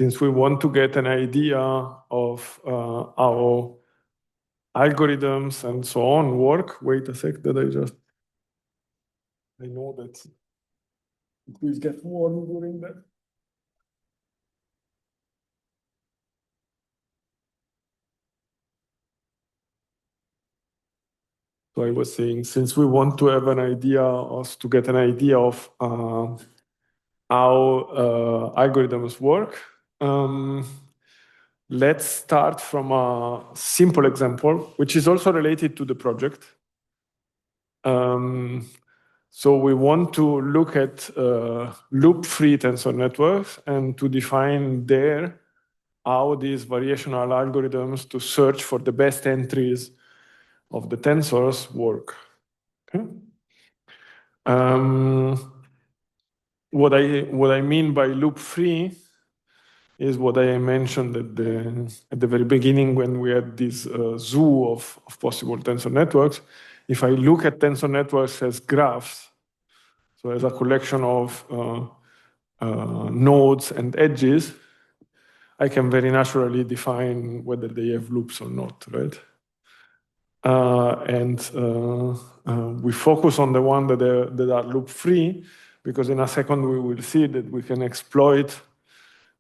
since we want to get an idea of how algorithms and so on work, wait a sec, I know that it will get warm during that. So I was saying, since we want to have an idea to get an idea of how algorithms work, let's start from a simple example, which is also related to the project. So we want to look at loop-free tensor networks and to define there how these variational algorithms to search for the best entries of the tensors work. Okay? What I mean by loop-free is what I mentioned at the very beginning when we had this zoo of possible tensor networks. If I look at tensor networks as graphs, so as a collection of nodes and edges, I can very naturally define whether they have loops or not, right? We focus on the one that are loop-free, because in a second we will see that we can exploit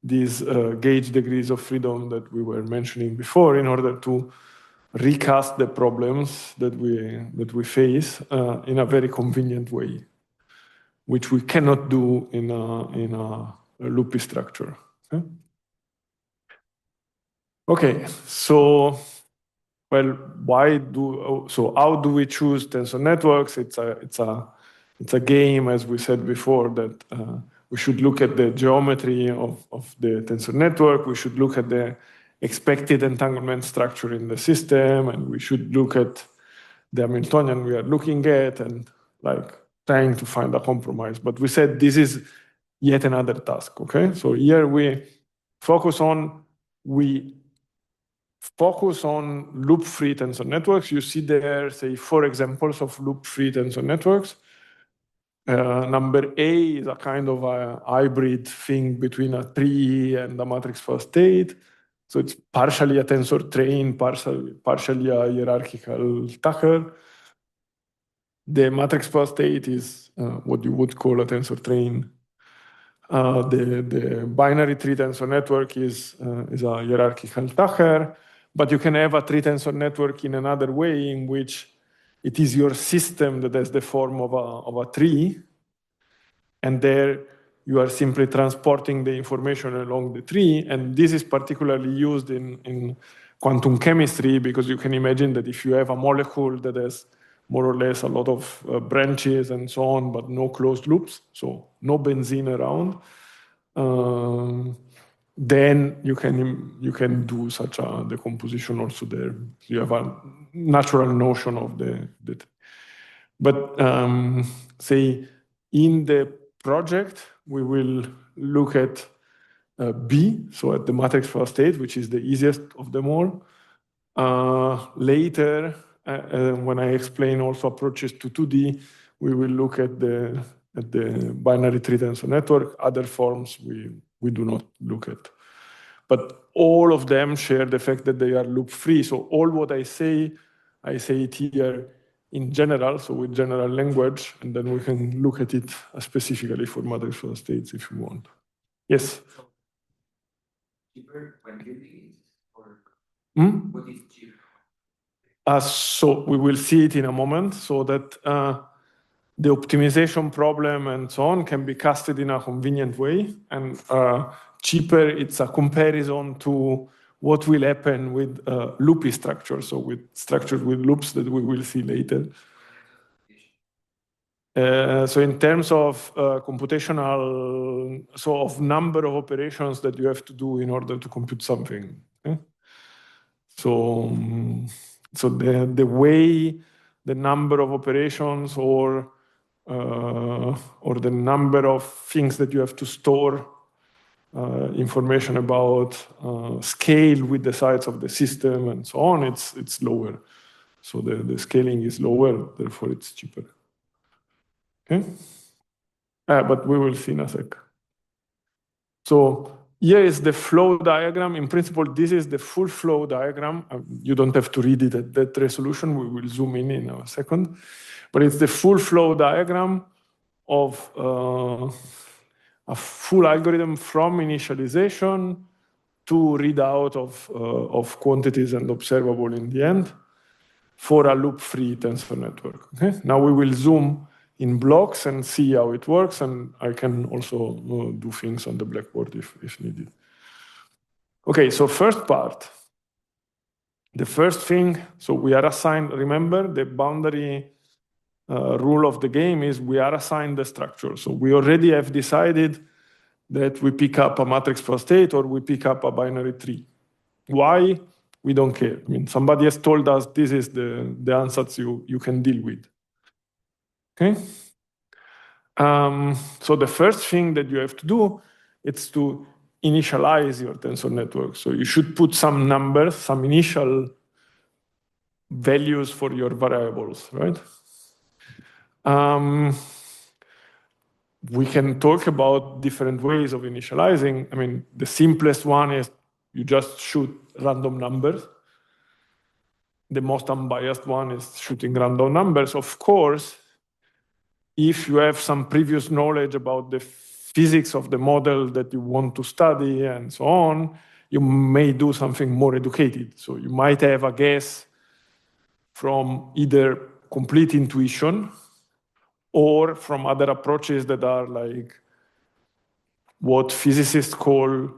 these gauge degrees of freedom that we were mentioning before in order to recast the problems that we face in a very convenient way, which we cannot do in a loopy structure. Okay, so well, how do we choose tensor networks? It's a game, as we said before, that we should look at the geometry of the tensor network. We should look at the expected entanglement structure in the system, and we should look at the Hamiltonian we are looking at and like trying to find a compromise. But we said this is yet another task, okay? So here we focus on loop-free tensor networks. You see there, say, 4 examples of loop-free tensor networks. Number A is a kind of a hybrid thing between a tree and a matrix first state. So it's partially a tensor train, partially a hierarchical Tucker. The matrix first state is what you would call a tensor train. The binary tree tensor network is a hierarchical Tucker, but you can have a tree tensor network in another way, in which it is your system that has the form of a tree, and there you are simply transporting the information along the tree. And this is particularly used in quantum chemistry, because you can imagine that if you have a molecule that has more or less a lot of branches and so on, but no closed loops, so no benzene around, then you can do such a decomposition also there. You have a natural notion of the but say in the project we will look at B, so at the matrix first state, which is the easiest of them all. Later, when I explain also approaches to 2D, we will look at the binary tree tensor network. Other forms we do not look at. But all of them share the fact that they are loop-free. So all what I say it here in general, so with general language, and then we can look at it specifically for matrix first states if you want. Yes? Cheaper when building it, or what is cheaper? So we will see it in a moment, so that the optimization problem and so on can be casted in a convenient way. And cheaper, it's a comparison to what will happen with loopy structures, so with structures with loops that we will see later. So in terms of computational, so of number of operations that you have to do in order to compute something. Okay? So the way the number of operations or the number of things that you have to store information about, scale with the size of the system and so on, it's lower. So the scaling is lower, therefore it's cheaper. Okay? But we will see in a sec. So Here is the flow diagram. In principle, this is the full flow diagram. You don't have to read it at that resolution. We will zoom in a second. But it's the full flow diagram of a full algorithm from initialization to readout of quantities and observable in the end for a loop-free tensor network. Okay? Now we will zoom in blocks and see how it works, and I can also do things on the blackboard if needed. Okay, so first part. The first thing, so we are assigned, remember the boundary rule of the game is we are assigned the structure. So we already have decided that we pick up a matrix plus state or we pick up a binary tree. Why? We don't care. I mean, somebody has told us this is the ansatz you can deal with. Okay? So the first thing that you have to do is to initialize your tensor network. So you should put some numbers, some initial values for your variables, right? We can talk about different ways of initializing. I mean, the simplest one is you just shoot random numbers. The most unbiased one is shooting random numbers. Of course, if you have some previous knowledge about the physics of the model that you want to study and so on, you may do something more educated. So you might have a guess from either complete intuition or from other approaches that are like what physicists call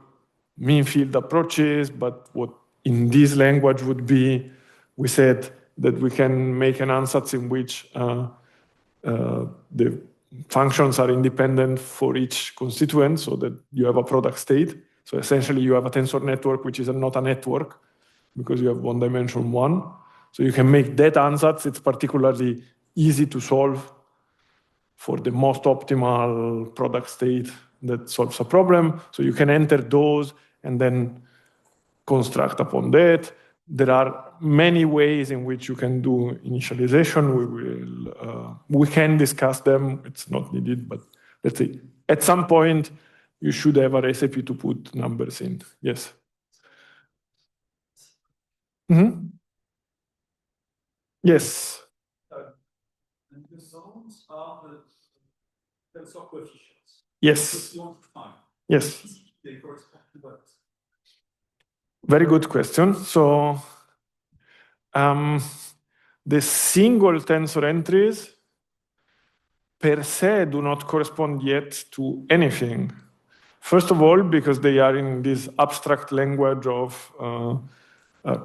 mean field approaches, but what in this language would be, we said that we can make an ansatz in which the functions are independent for each constituent so that you have a product state. So essentially you have a tensor network, which is not a network because you have one dimension one. So you can make that ansatz. It's particularly easy to solve for the most optimal product state that solves a problem. So you can enter those and then construct upon that. There are many ways in which you can do initialization. We can discuss them. It's not needed, but let's see. At some point, you should have a recipe to put numbers in. Yes. Mm-hmm. Yes. And the zones are the tensor coefficients. Yes. You want to find. Yes. They correspond to what? Very good question. So the single tensor entries per se do not correspond yet to anything. First of all, because they are in this abstract language of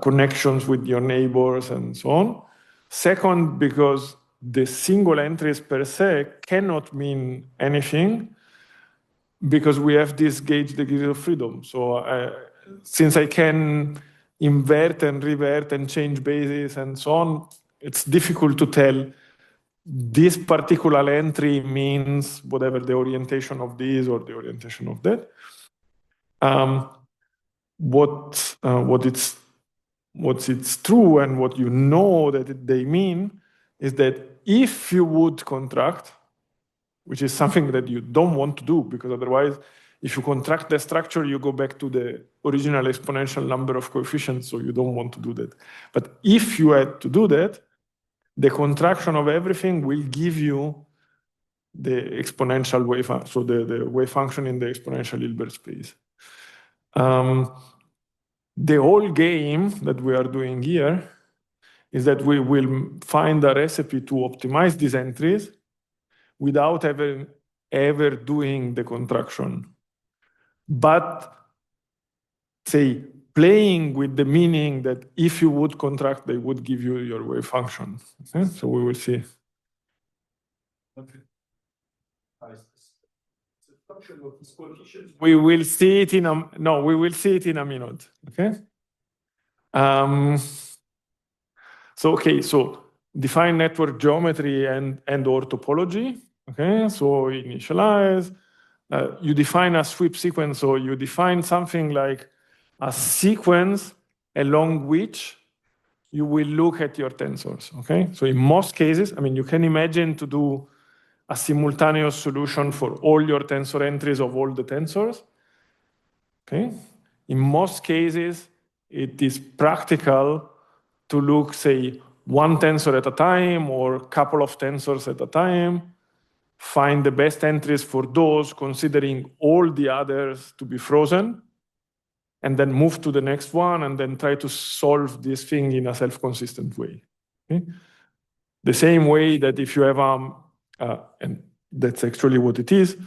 connections with your neighbors and so on. Second, because the single entries per se cannot mean anything because we have this gauge degree of freedom. So since I can invert and revert and change bases and so on, it's difficult to tell this particular entry means whatever the orientation of this or the orientation of that. What's it's true and what you know that they mean is that if you would contract, which is something that you don't want to do because otherwise, if you contract the structure, you go back to the original exponential number of coefficients, so you don't want to do that. But if you had to do that, the contraction of everything will give you the exponential wave function, so the wave function in the exponential Hilbert space. The whole game that we are doing here is that we will find a recipe to optimize these entries without ever doing the contraction. But say playing with the meaning that if you would contract, they would give you your wave function. Okay? So we will see. Okay. We will see it in we will see it in a minute. Okay. So define network geometry and or topology. Okay, so initialize. You define a sweep sequence, so you define something like a sequence along which you will look at your tensors. Okay, so in most cases, I mean, you can imagine to do a simultaneous solution for all your tensor entries of all the tensors. Okay? In most cases, it is practical to look, say, one tensor at a time or a couple of tensors at a time, find the best entries for those, considering all the others to be frozen, and then move to the next one, and then try to solve this thing in a self-consistent way. Okay? The same way that if you have and that's actually what it is,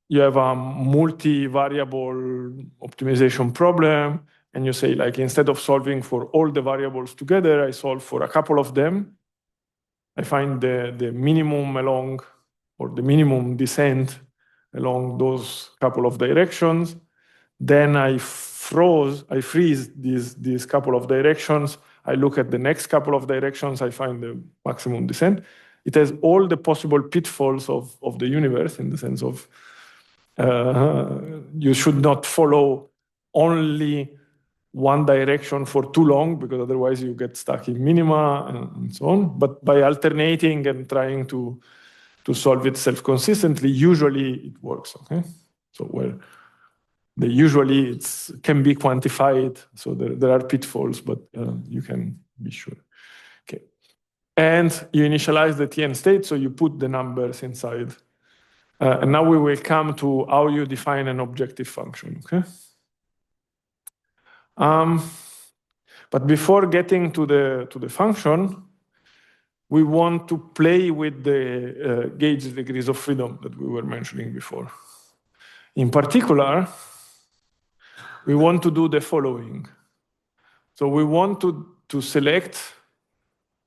you have a multi-variable optimization problem, and you say, like, instead of solving for all the variables together, I solve for a couple of them. I find the minimum along, or the minimum descent along those couple of directions. Then I freeze these couple of directions. I look at the next couple of directions, I find the maximum descent. It has all the possible pitfalls of the universe, in the sense of you should not follow only one direction for too long, because otherwise you get stuck in minima and so on. But by alternating and trying to solve it self-consistently, usually it works. Okay, so usually it can be quantified, so there are pitfalls, but you can be sure. Okay, and you initialize the Tn state, so you put the numbers inside. And now we will come to how you define an objective function. Okay. But before getting to the function, we want to play with the gauge degrees of freedom that we were mentioning before. In particular, we want to do the following. So we want to select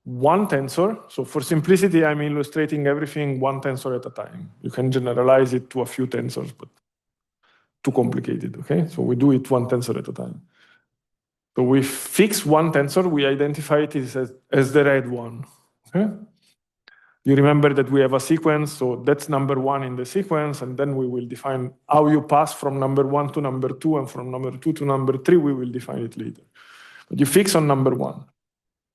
one tensor. So for simplicity, I'm illustrating everything one tensor at a time. You can generalize it to a few tensors, but too complicated, okay? So we do it one tensor at a time. So we fix one tensor, we identify it as the red one, okay? You remember that we have a sequence, so that's number one in the sequence, and then we will define how you pass from number one to number two, and from number two to number three, we will define it later. But you fix on number one.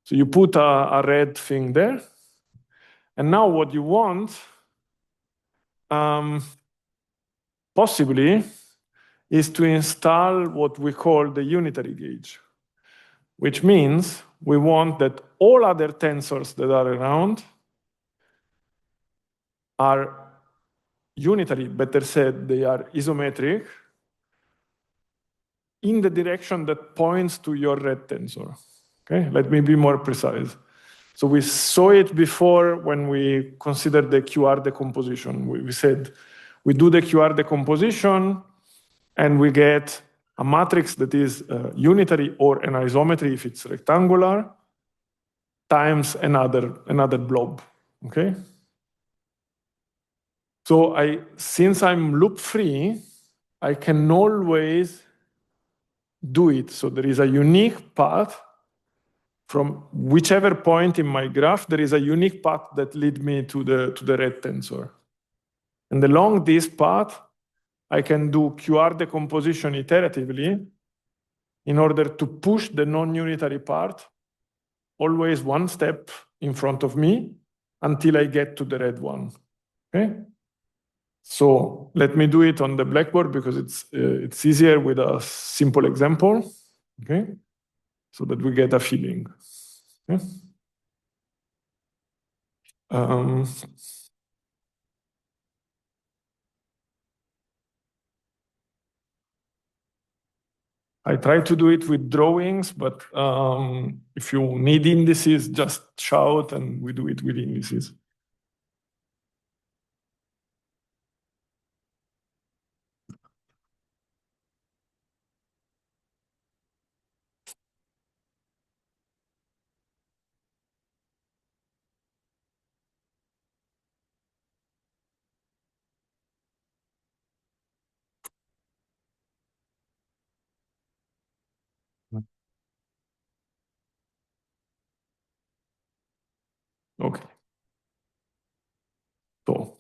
So you put a red thing there, and now what you want, possibly, is to install what we call the unitary gauge, which means we want that all other tensors that are around are unitary, better said, they are isometric in the direction that points to your red tensor. Okay, let me be more precise. So we saw it before when we considered the QR decomposition. We said we do the QR decomposition and we get a matrix that is unitary or an isometry if it's rectangular times another blob. Okay. So since I'm loop free, I can always do it. So there is a unique path from whichever point in my graph, there is a unique path that leads me to the red tensor. And along this path, I can do QR decomposition iteratively in order to push the non-unitary part always one step in front of me until I get to the red one. Okay? So let me do it on the blackboard because it's easier with a simple example. Okay? So that we get a feeling. Okay? I try to do it with drawings, but if you need indices, just shout and we do it with indices. Okay. So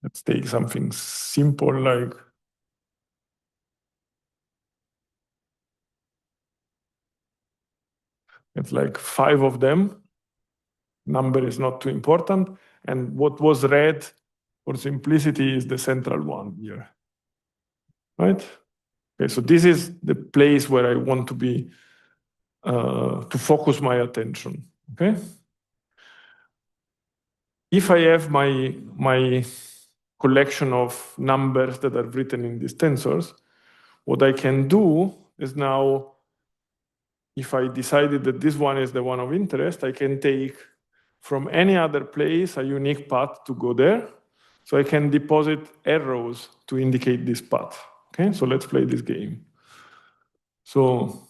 let's take something simple like it's like 5 of them. Number is not too important. And what was red for simplicity, is the central one here, right? Okay, so this is the place where I want to be, to focus my attention, okay? If I have my collection of numbers that are written in these tensors, what I can do is now, if I decided that this one is the one of interest, I can take from any other place a unique path to go there. So I can deposit arrows to indicate this path. Okay, so let's play this game. So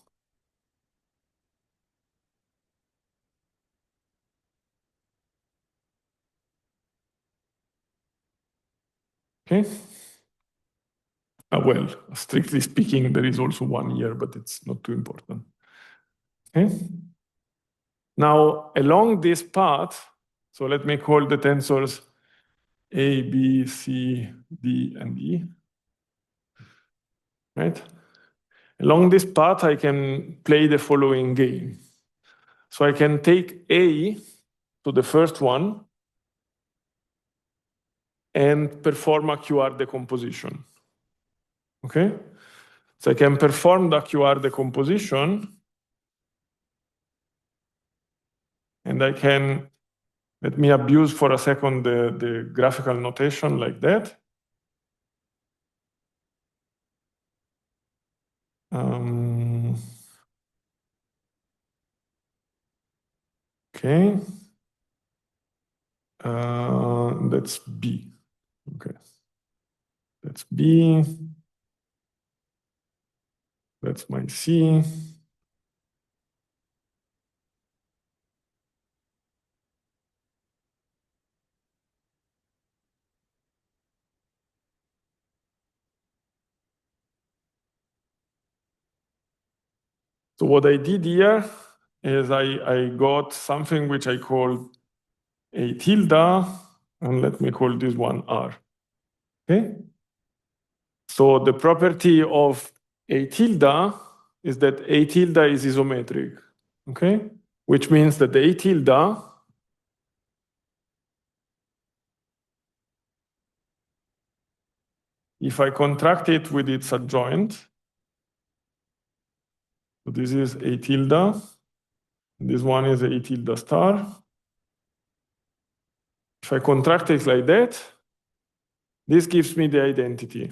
okay. Well, strictly speaking, there is also 1 year, but it's not too important. Okay. Now, along this path, so let me call the tensors A, B, C, D, and E. Right? Along this path, I can play the following game. So I can take A, so the first one, and perform a QR decomposition. Okay? So I can perform the QR decomposition, and I can, let me abuse for a second the graphical notation like that. Okay. That's B. Okay. That's B. That's my C. So what I did here is I got something which I called A tilde, and let me call this one R. Okay? So the property of A tilde is that A tilde is isometric. Okay? Which means that the A tilde if I contract it with its adjoint, so this is A tilde, this one is A tilde star. If I contract it like that, this gives me the identity.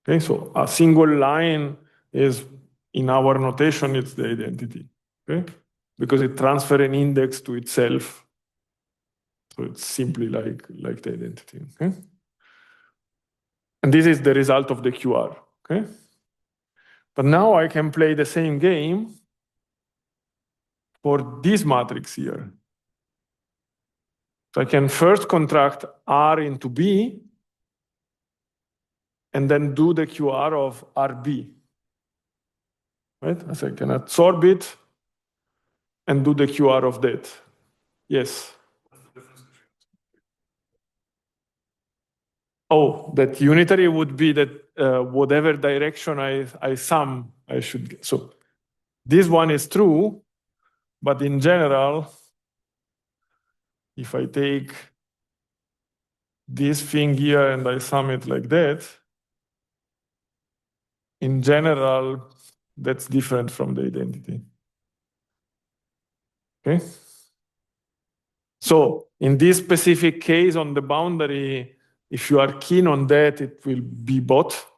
Okay, so a single line is, in our notation, it's the identity. Okay, because it transfers an index to itself. So it's simply like the identity. Okay, and this is the result of the QR. Okay, but now I can play the same game for this matrix here. So I can first contract R into B, and then do the QR of RB. Right? So I can absorb it and do the QR of that. Yes. Oh, that unitary would be that whatever direction I sum, I should get. So this one is true, but in general, if I take this thing here and I sum it like that, in general, that's different from the identity. Okay? So in this specific case on the boundary, if you are keen on that, it will be both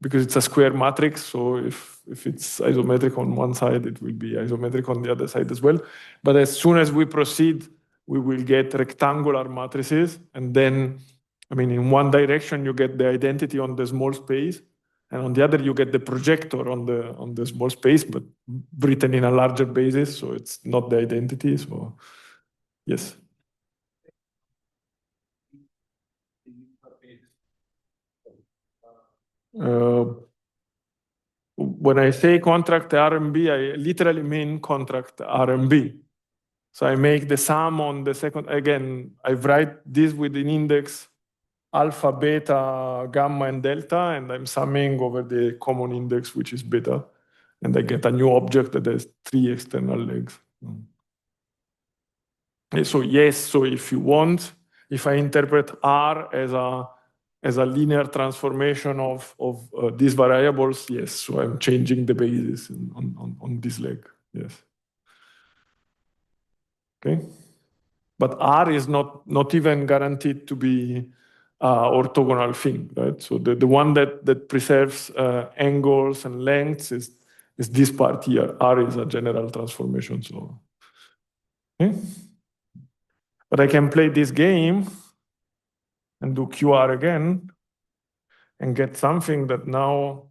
because it's a square matrix. So if it's isometric on one side, it will be isometric on the other side as well. But as soon as we proceed, we will get rectangular matrices. And then, I mean, in one direction, you get the identity on the small space. And on the other, you get the projector on the small space, but written in a larger basis. So it's not the identity. So yes. When I say contract RMB, I literally mean contract RMB. So I make the sum on the second, again, I write this with an index alpha, beta, gamma, and delta, and I'm summing over the common index, which is beta. And I get a new object that has 3 external legs. So yes, so if you want, if I interpret R as a linear transformation of these variables, yes, so I'm changing the basis on this leg, yes. Okay, but R is not even guaranteed to be orthogonal thing, right? So the one that preserves angles and lengths is this part here. R is a general transformation, so okay. But I can play this game and do QR again and get something that now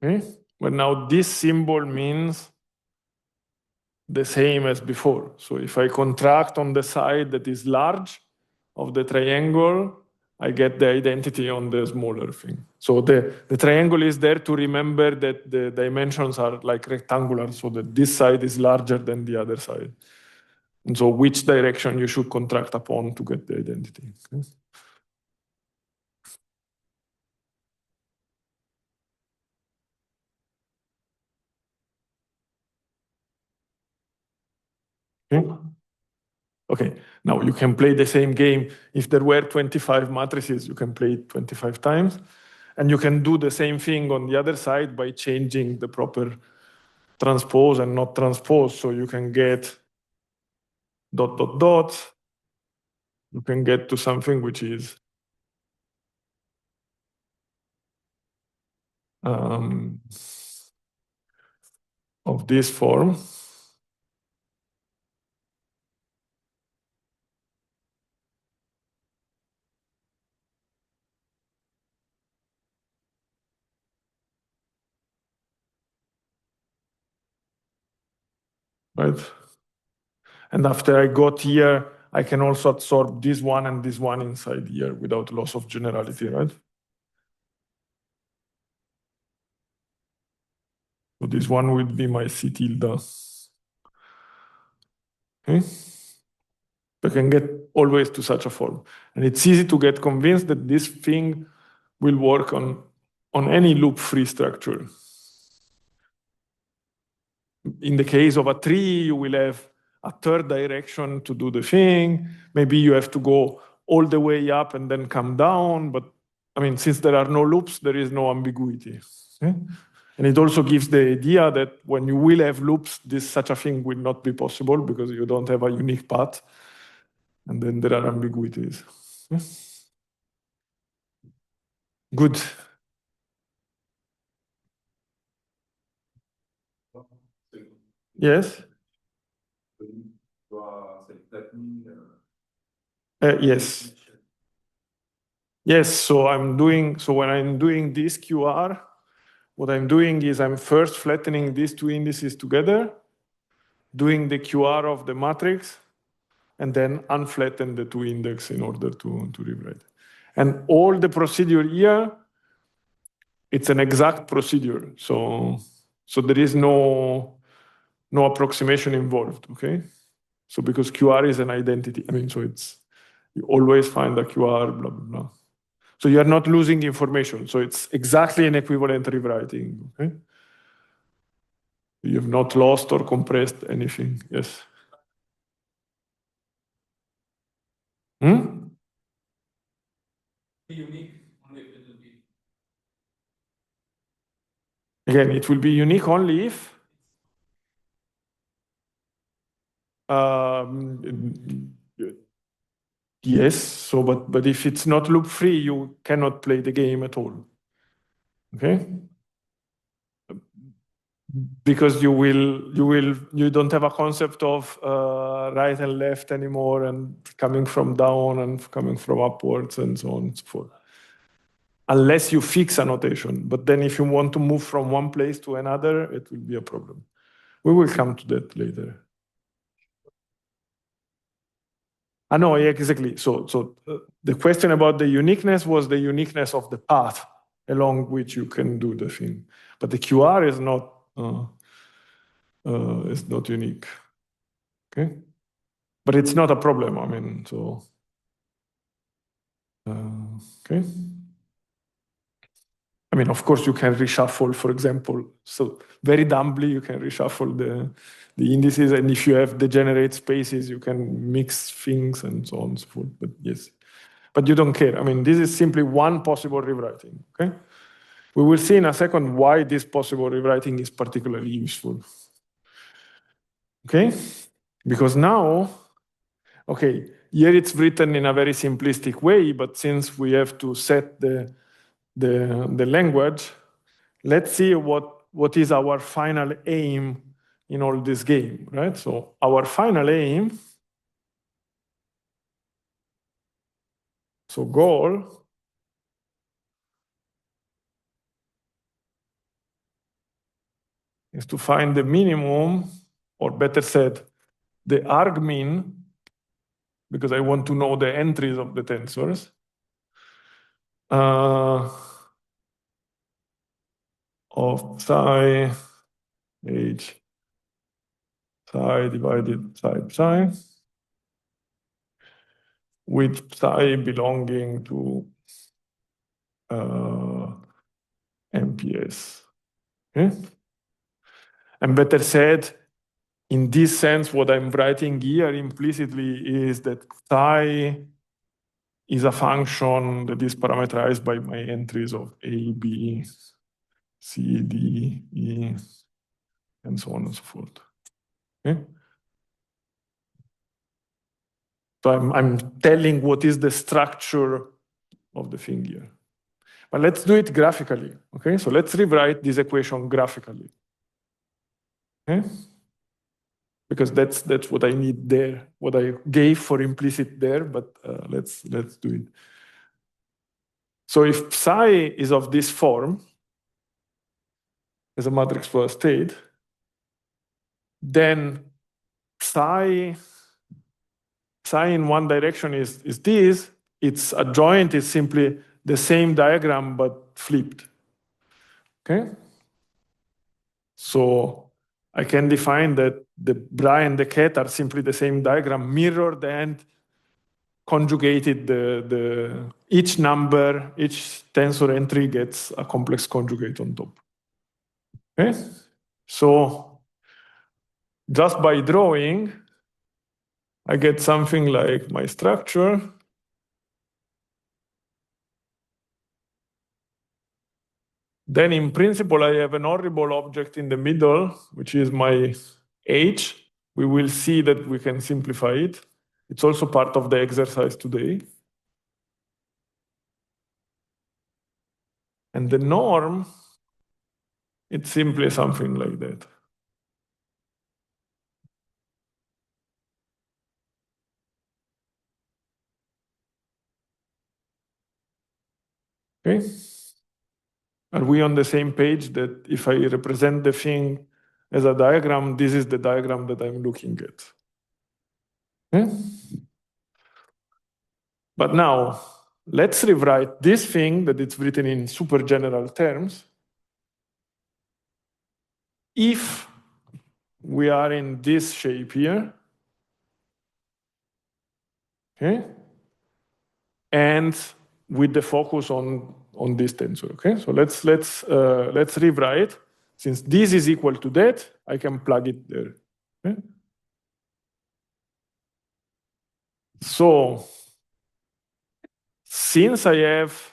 okay? But now this symbol means the same as before. So if I contract on the side that is large of the triangle, I get the identity on the smaller thing. So the triangle is there to remember that the dimensions are like rectangular, so that this side is larger than the other side. And so which direction you should contract upon to get the identity. Okay? Okay. Okay, now you can play the same game. If there were 25 matrices, you can play it 25 times. And you can do the same thing on the other side by changing the proper transpose and not transpose. So you can get ... You can get to something which is of this form. Right? And after I got here, I can also absorb this one and this one inside here without loss of generality, right? So this one would be my C tilde. Okay? I can get always to such a form. And it's easy to get convinced that this thing will work on any loop-free structure. In the case of a tree, you will have a third direction to do the thing. Maybe you have to go all the way up and then come down. But I mean, since there are no loops, there is no ambiguity. Okay? And it also gives the idea that when you will have loops, such a thing will not be possible because you don't have a unique path. And then there are ambiguities. Okay? Good. Yes? Yes. Yes, so when I'm doing this QR, what I'm doing is I'm first flattening these two indices together, doing the QR of the matrix, and then unflatten the two index in order to rewrite. And all the procedure here, it's an exact procedure. So there is no approximation involved, okay? So because QR is an identity, I mean, so you always find a QR, blah, blah, blah. So you are not losing information. So it's exactly an equivalent rewriting, okay? You have not lost or compressed anything, yes. Unique, only if it will be. Again, it will be unique only if yes, so but if it's not loop free, you cannot play the game at all. Okay? Because you don't have a concept of right and left anymore, and coming from down and coming from upwards and so on and so forth. unless you fix a notation. But then if you want to move from one place to another, it will be a problem. We will come to that later. No, yeah, exactly. So the question about the uniqueness was the uniqueness of the path along which you can do the thing. But the QR is not unique. Okay, but it's not a problem. I mean, so okay. I mean, of course, you can reshuffle, for example. So very dumbly, you can reshuffle the indices, and if you have degenerate spaces, you can mix things and so on and so forth. But yes, but you don't care. I mean, this is simply one possible rewriting. Okay, we will see in a second why this possible rewriting is particularly useful. Okay, because now, okay, here it's written in a very simplistic way, but since we have to set the language, let's see what is our final aim in all this game, right? So our final aim, so goal, is to find the minimum, or better said, the argmin, because I want to know the entries of the tensors, of psi h psi divided psi with psi belonging to MPS. Okay? And better said, in this sense, what I'm writing here implicitly is that psi is a function that is parameterized by my entries of A, B, C, D, E, and so on and so forth. Okay? So I'm telling what is the structure of the thing here. But let's do it graphically. Okay, so let's rewrite this equation graphically. Okay? Because that's what I need there, what I gave for implicit there, but let's do it. So if psi is of this form, as a matrix for a state, then psi in one direction is this, its adjoint is simply the same diagram but flipped. Okay? So I can define that the bra and the cat are simply the same diagram, mirrored and conjugated. Each number, each tensor entry gets a complex conjugate on top. Okay? So just by drawing, I get something like my structure. Then in principle, I have an horrible object in the middle, which is my H. We will see that we can simplify it. It's also part of the exercise today. And the norm, it's simply something like that. Okay? Are we on the same page that if I represent the thing as a diagram, this is the diagram that I'm looking at? Okay? But now, let's rewrite this thing that it's written in super general terms. If we are in this shape here, okay, and with the focus on this tensor, okay. So let's rewrite. Since this is equal to that, I can plug it there. Okay? So since I have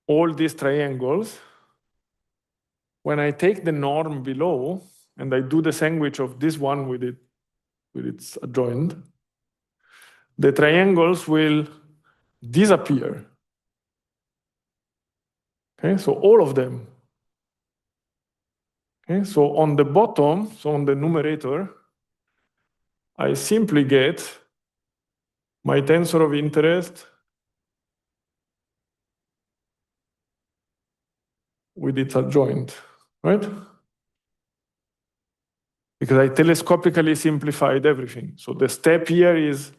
all these triangles, when I take the norm below and I do the sandwich of this one with its adjoint, the triangles will disappear. Okay, so all of them. Okay, so on the bottom, so on the numerator, I simply get my tensor of interest with its adjoint, right? Because I telescopically simplified everything. So the step here is,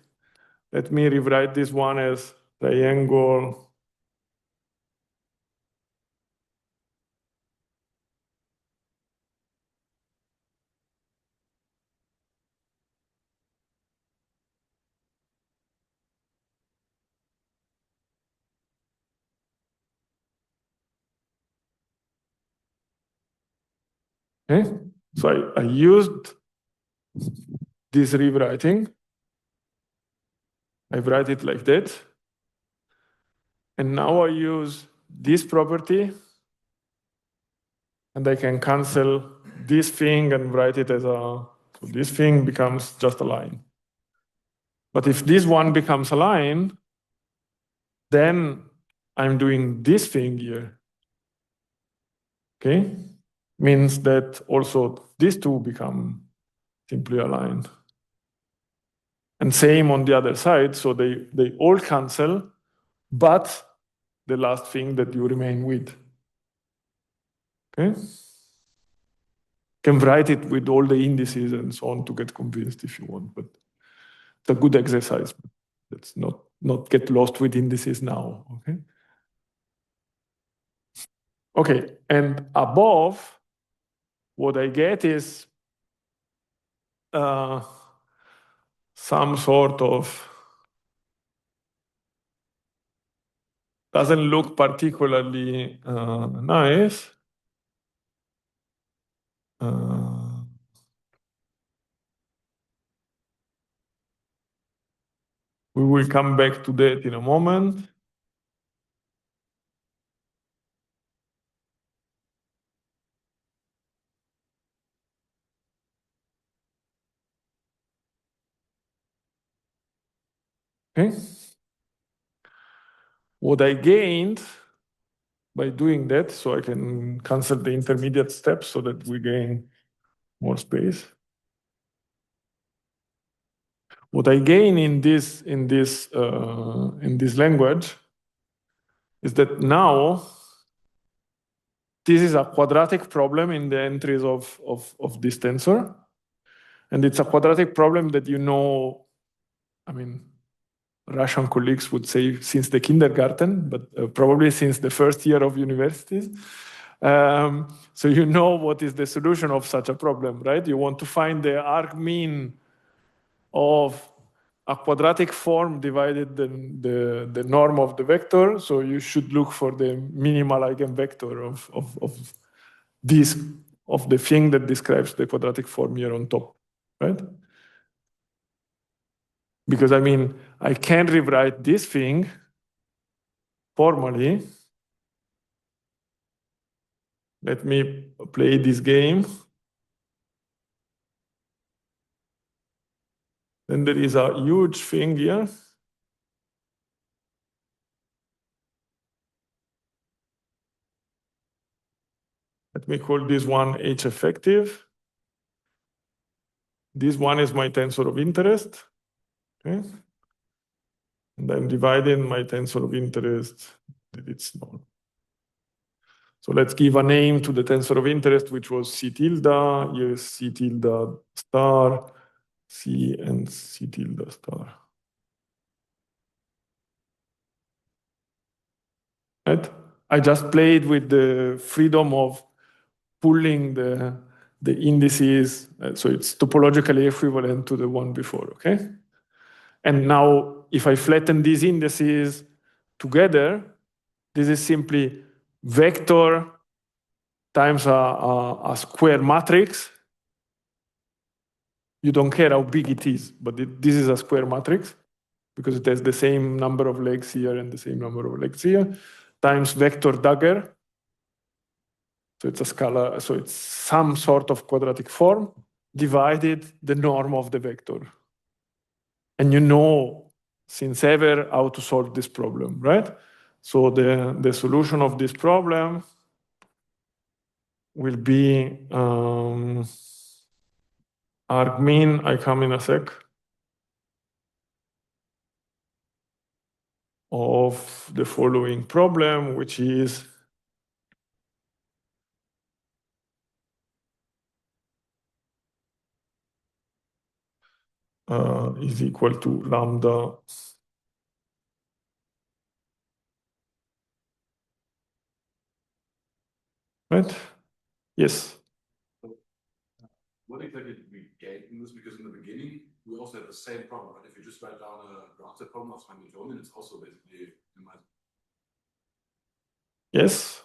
let me rewrite this one as triangle okay? So I used this rewriting. I write it like that. And now I use this property, and I can cancel this thing and write it as a, so this thing becomes just a line. But if this one becomes a line, then I'm doing this thing here. Okay? Means that also these two become simply aligned. And same on the other side, so they all cancel, but the last thing that you remain with. Okay? Can write it with all the indices and so on to get convinced if you want, but it's a good exercise. Let's not get lost with indices now. Okay. Okay, and above, what I get is some sort of, doesn't look particularly nice. We will come back to that in a moment. Okay. What I gained by doing that, so I can cancel the intermediate steps so that we gain more space. What I gain in this language is that now this is a quadratic problem in the entries of this tensor, and it's a quadratic problem that I mean, Russian colleagues would say since the kindergarten, but probably since the first year of universities. So you know what is the solution of such a problem, right? You want to find the argmin of a quadratic form divided the norm of the vector. So you should look for the minimal eigenvector of the thing that describes the quadratic form here on top, right? Because I mean, I can rewrite this thing formally. Let me play this game. Then there is a huge thing here. Let me call this one H effective. This one is my tensor of interest. Okay. And I'm dividing my tensor of interest that it's small. So let's give a name to the tensor of interest, which was C tilde. Here is C tilde star, C and C tilde star. Right? I just played with the freedom of pulling the indices, so it's topologically equivalent to the one before, okay? And now, if I flatten these indices together, this is simply vector times a square matrix. You don't care how big it is, but this is a square matrix because it has the same number of legs here and the same number of legs here, times vector dagger. So it's a scalar, so it's some sort of quadratic form divided the norm of the vector. And you know since ever how to solve this problem, right? So the solution of this problem will be argmin, I come in a sec, of the following problem, which is is equal to lambda. Right? Yes. What exactly did we gain from this? Because in the beginning, we also had the same problem. Right? If you just write down a ground-set problem of Hamiltonian, it's also basically. Yes.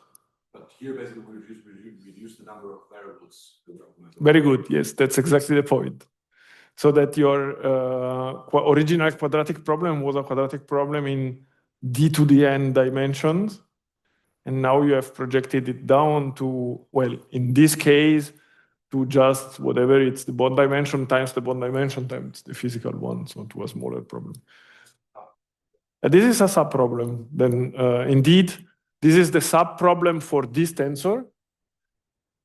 But here, basically, we reduce the number of variables. Very good. Yes, that's exactly the point. So that your original quadratic problem was a quadratic problem in d to the n dimensions. And now you have projected it down to, well, in this case, to just whatever it's the bond dimension times the bond dimension times the physical one, so to a smaller problem. This is a subproblem. Then indeed, this is the subproblem for this tensor.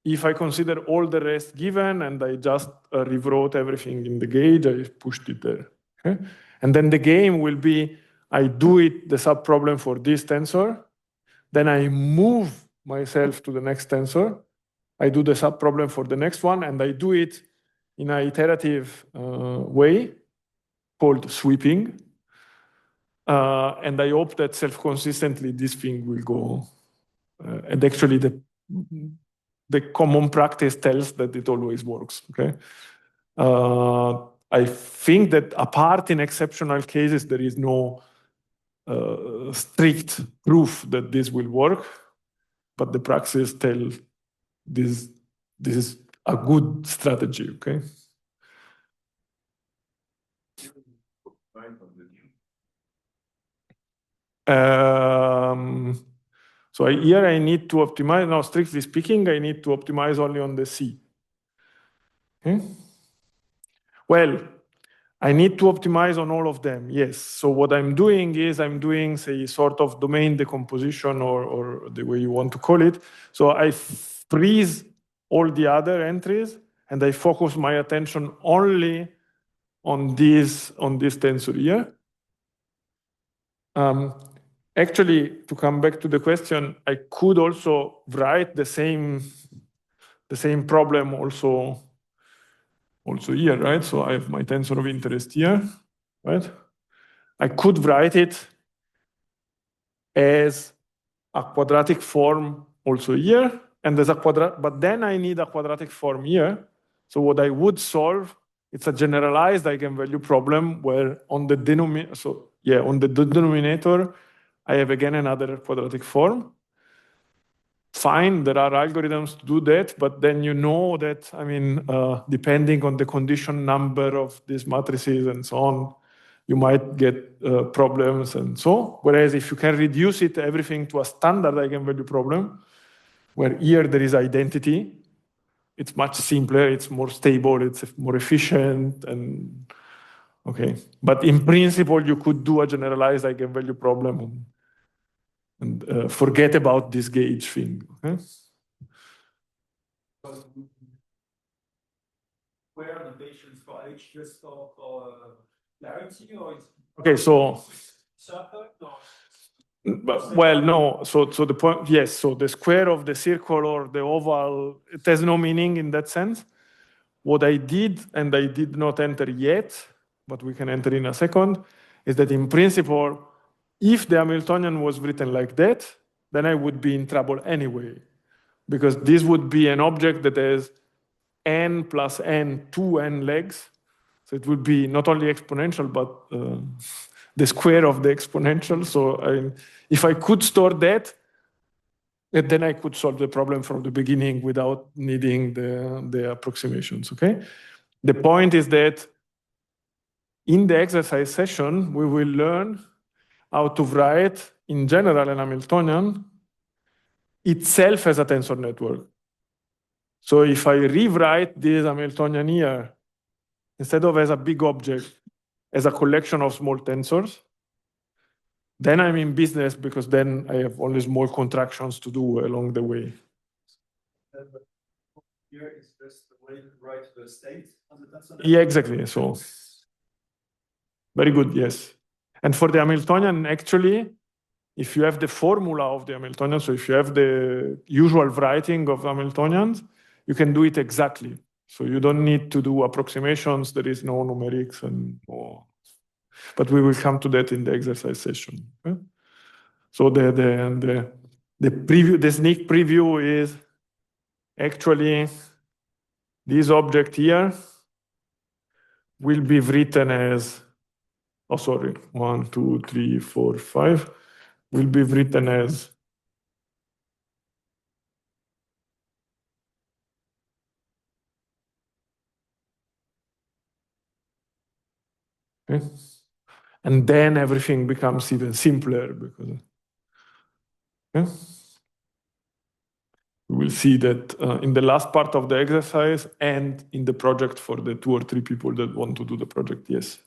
If I consider all the rest given and I just rewrote everything in the gauge, I pushed it there. Okay? And then the game will be, I do it, the subproblem for this tensor, then I move myself to the next tensor, I do the subproblem for the next one, and I do it in an iterative way called sweeping. And I hope that self-consistently this thing will go. And actually the common practice tells that it always works, okay? I think that apart in exceptional cases, there is no strict proof that this will work, but the practice tells this is a good strategy, okay? So here I need to optimize, now strictly speaking, I need to optimize only on the C. Okay? Well, I need to optimize on all of them, yes. So what I'm doing is I'm doing, say, sort of domain decomposition or the way you want to call it. So I freeze all the other entries and I focus my attention only on this tensor here. Actually, to come back to the question, I could also write the same problem also here, right? So I have my tensor of interest here, right? I could write it as a quadratic form also here, and as a but then I need a quadratic form here. So what I would solve, it's a generalized eigenvalue problem where on the denominator, I have again another quadratic form. Fine, there are algorithms to do that, but then you know that, I mean, depending on the condition number of these matrices and so on, you might get problems and so. Whereas if you can reduce it everything to a standard eigenvalue problem, where here there is identity, it's much simpler, it's more stable, it's more efficient, and okay. But in principle, you could do a generalized eigenvalue problem and forget about this gauge thing. Okay? Where are the patients for H just for clarity or is okay, so circle or? well, no. So the point, yes. So the square of the circle or the oval, it has no meaning in that sense. What I did, and I did not enter yet, but we can enter in a second, is that in principle, if the Hamiltonian was written like that, then I would be in trouble anyway, because this would be an object that has n plus n, 2n legs. So it would be not only exponential, but the square of the exponential. So if I could store that, then I could solve the problem from the beginning without needing the approximations, okay? The point is that in the exercise session, we will learn how to write, in general, an Hamiltonian itself as a tensor network. So if I rewrite this Hamiltonian here, instead of as a big object, as a collection of small tensors, then I'm in business because then I have only small contractions to do along the way. Here is just the way to write the state on the tensor. Yeah, exactly. So very good, yes. And for the Hamiltonian, actually, if you have the formula of the Hamiltonian, so if you have the usual writing of Hamiltonians, you can do it exactly. So you don't need to do approximations. There is no numerics and more. But we will come to that in the exercise session. Okay? So the preview, the sneak preview is actually this object here will be written as, oh sorry, 1, 2, 3, 4, 5, will be written as okay? And then everything becomes even simpler because okay? We will see that in the last part of the exercise and in the project for the 2 or 3 people that want to do the project, yes.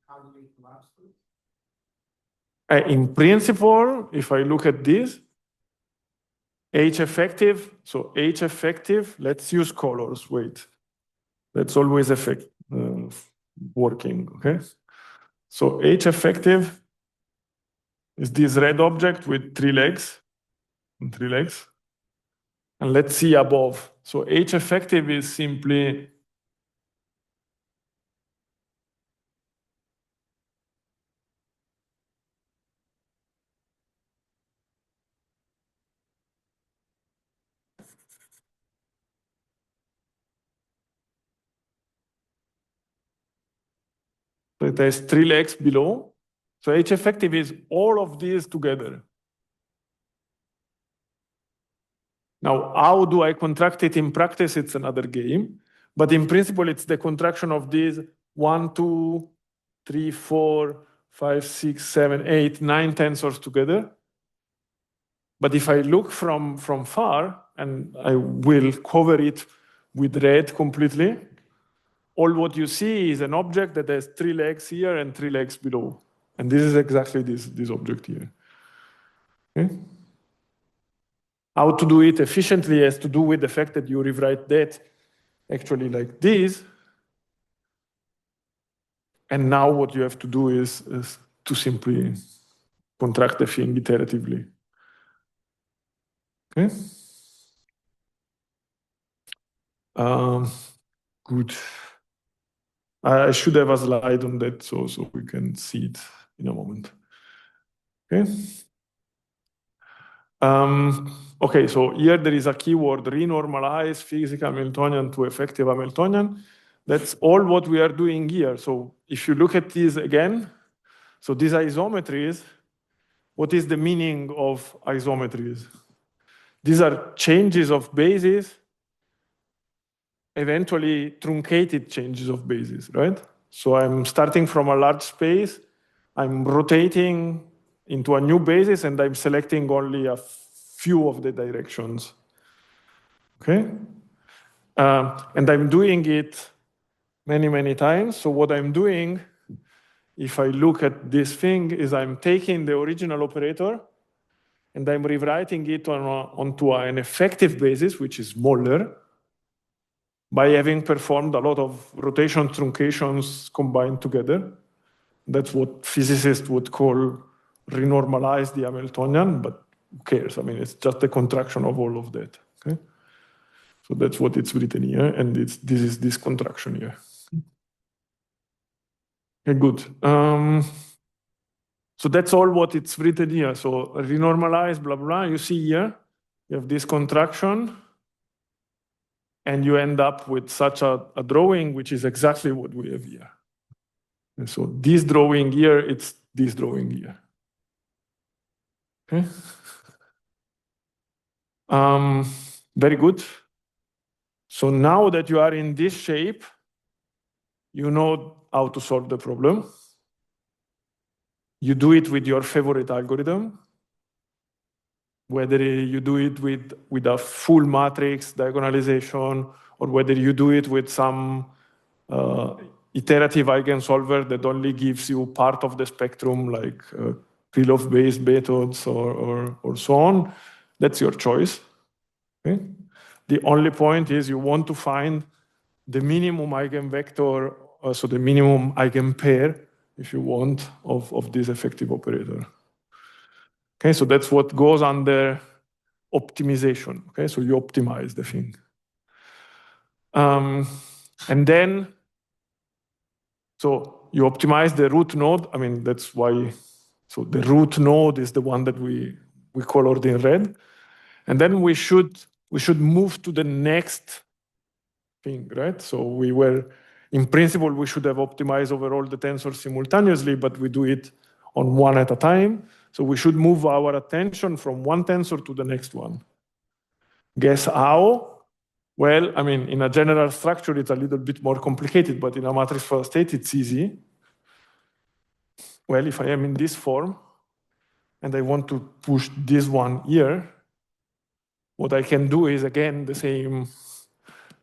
How do we collapse this? In principle, if I look at this, H effective, so H effective, let's use colors, wait. That's always working, okay? So H effective is this red object with 3 legs, and 3 legs. And let's see above. So H effective is simply so it has 3 legs below. So H effective is all of these together. Now, how do I contract it in practice? It's another game. But in principle, it's the contraction of these 1, 2, 3, 4, 5, 6, 7, 8, 9 tensors together. But if I look from far, and I will cover it with red completely, all what you see is an object that has 3 legs here and 3 legs below. And this is exactly this object here. Okay? How to do it efficiently has to do with the fact that you rewrite that actually like this. And now what you have to do is to simply contract the thing iteratively. Okay? Good. I should have a slide on that so we can see it in a moment. Okay? Okay, so here there is a keyword, renormalize physical Hamiltonian to effective Hamiltonian. That's all what we are doing here. So if you look at this again, so these isometries, what is the meaning of isometries? These are changes of basis, eventually truncated changes of basis, right? So I'm starting from a large space, I'm rotating into a new basis, and I'm selecting only a few of the directions. Okay? And I'm doing it many, many times. So what I'm doing, if I look at this thing, is I'm taking the original operator and I'm rewriting it onto an effective basis, which is smaller, by having performed a lot of rotation truncations combined together. That's what physicists would call renormalize the Hamiltonian, but who cares? I mean, it's just a contraction of all of that. Okay? So that's what it's written here, and this is this contraction here. Okay, good. So that's all what it's written here. So renormalize, blah, blah. You see here, you have this contraction, and you end up with such a drawing, which is exactly what we have here. And so this drawing here, it's this drawing here. Okay. Very good. So now that you are in this shape, you know how to solve the problem. You do it with your favorite algorithm, whether you do it with a full matrix diagonalization, or whether you do it with some iterative eigensolver that only gives you part of the spectrum, like Krylov-based methods or so on. That's your choice. Okay? The only point is you want to find the minimum eigenvector, so the minimum eigenpair, if you want, of this effective operator. Okay, so that's what goes under optimization. Okay, so you optimize the thing. And then, so you optimize the root node. I mean, that's why, so the root node is the one that we colored in red. And then we should move to the next thing, right? So in principle, we should have optimized over all the tensors simultaneously, but we do it on one at a time. So we should move our attention from one tensor to the next one. Guess how? Well, I mean, in a general structure, it's a little bit more complicated, but in a matrix for a state, it's easy. Well, if I am in this form, and I want to push this one here, what I can do is, again, the same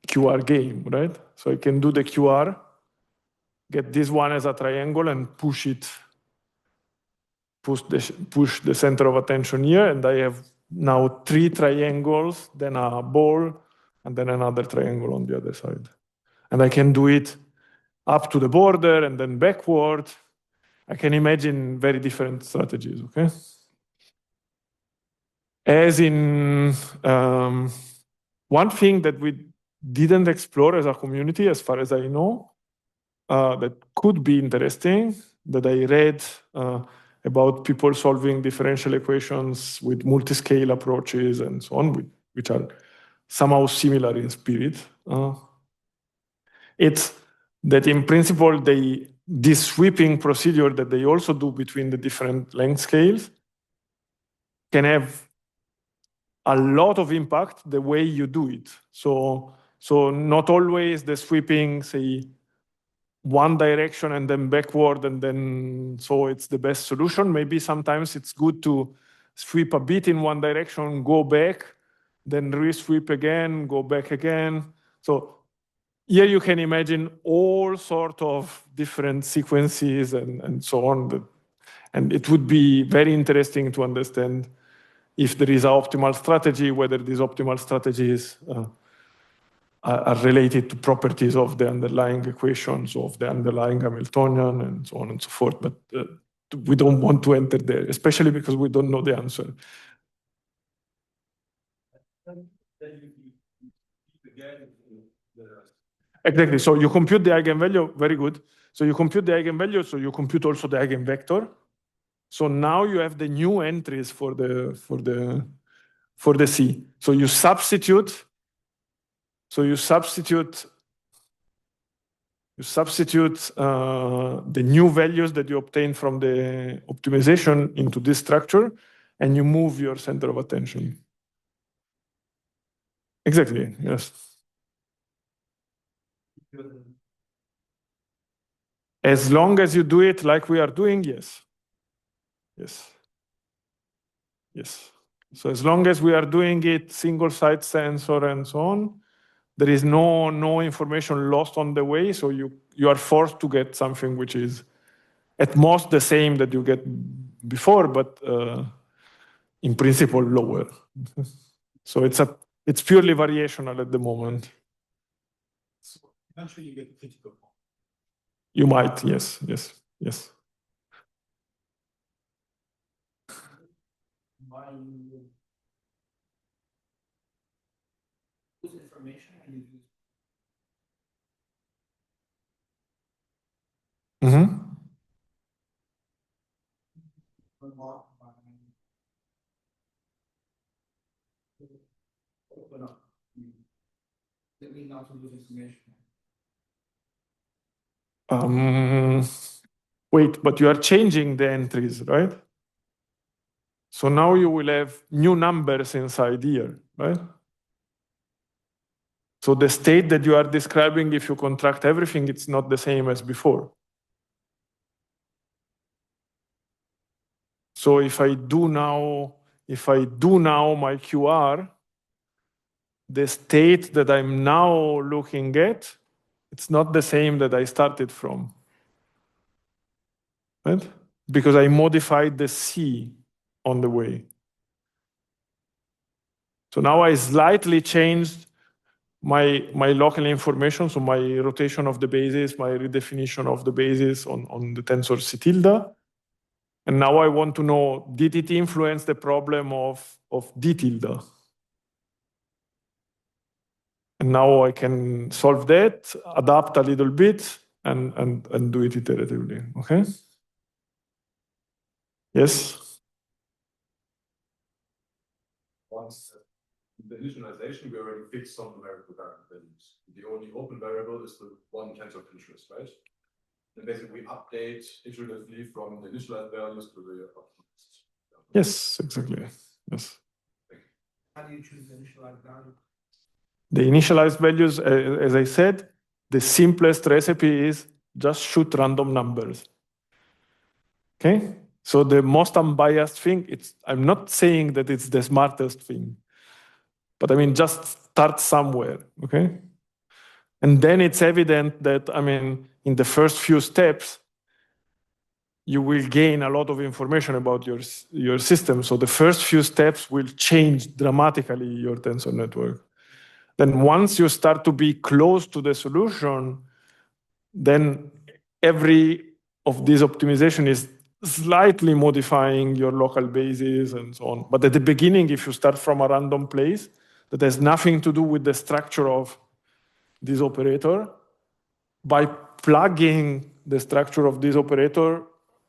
QR game, right? So I can do the QR, get this one as a triangle, and push the center of attention here, and I have now 3 triangles, then a ball, and then another triangle on the other side. And I can do it up to the border and then backward. I can imagine very different strategies, okay? As in, one thing that we didn't explore as a community, as far as I know, that could be interesting, that I read about people solving differential equations with multi-scale approaches and so on, which are somehow similar in spirit. It's that in principle, this sweeping procedure that they also do between the different length scales can have a lot of impact the way you do it. So not always the sweeping, say, one direction and then backward, and then so it's the best solution. Maybe sometimes it's good to sweep a bit in one direction, go back, then re-sweep again, go back again. So here you can imagine all sorts of different sequences and so on. And it would be very interesting to understand if there is an optimal strategy, whether these optimal strategies are related to properties of the underlying equations of the underlying Hamiltonian and so on and so forth. But we don't want to enter there, especially because we don't know the answer. Exactly. So you compute the eigenvalue, very good. So you compute the eigenvalue, so you compute also the eigenvector. So now you have the new entries for the C. So you substitute. So you substitute the new values that you obtain from the optimization into this structure, and you move your center of attention. Exactly. Yes. As long as you do it like we are doing, yes. Yes. Yes. So as long as we are doing it single site sensor and so on, there is no information lost on the way. So you are forced to get something which is at most the same that you get before, but in principle lower. So it's purely variational at the moment. So eventually you get critical. You might, yes. Use information and you use. Open up. That means not to lose information. Wait, but you are changing the entries, right? So now you will have new numbers inside here, right? So the state that you are describing, if you contract everything, it's not the same as before. So if I do now my QR, the state that I'm now looking at, it's not the same that I started from, right? Because I modified the C on the way. So now I slightly changed my local information, so my rotation of the basis, my redefinition of the basis on the tensor C tilde. And now I want to know, did it influence the problem of D tilde? And now I can solve that, adapt a little bit, and do it iteratively. Okay? Yes? Once the initialization, we already fixed some variable values. The only open variable is the one tensor of interest, right? And basically we update iteratively from the initialized values to the optimized. Yes, exactly. Yes. How do you choose the initialized value? The initialized values, as I said, the simplest recipe is just shoot random numbers. Okay? So the most unbiased thing, I'm not saying that it's the smartest thing, but I mean, just start somewhere, okay? And then it's evident that, I mean, in the first few steps, you will gain a lot of information about your system. So the first few steps will change dramatically your tensor network. Then once you start to be close to the solution, then every of these optimization is slightly modifying your local bases and so on. But at the beginning, if you start from a random place that has nothing to do with the structure of this operator, by plugging the structure of this operator,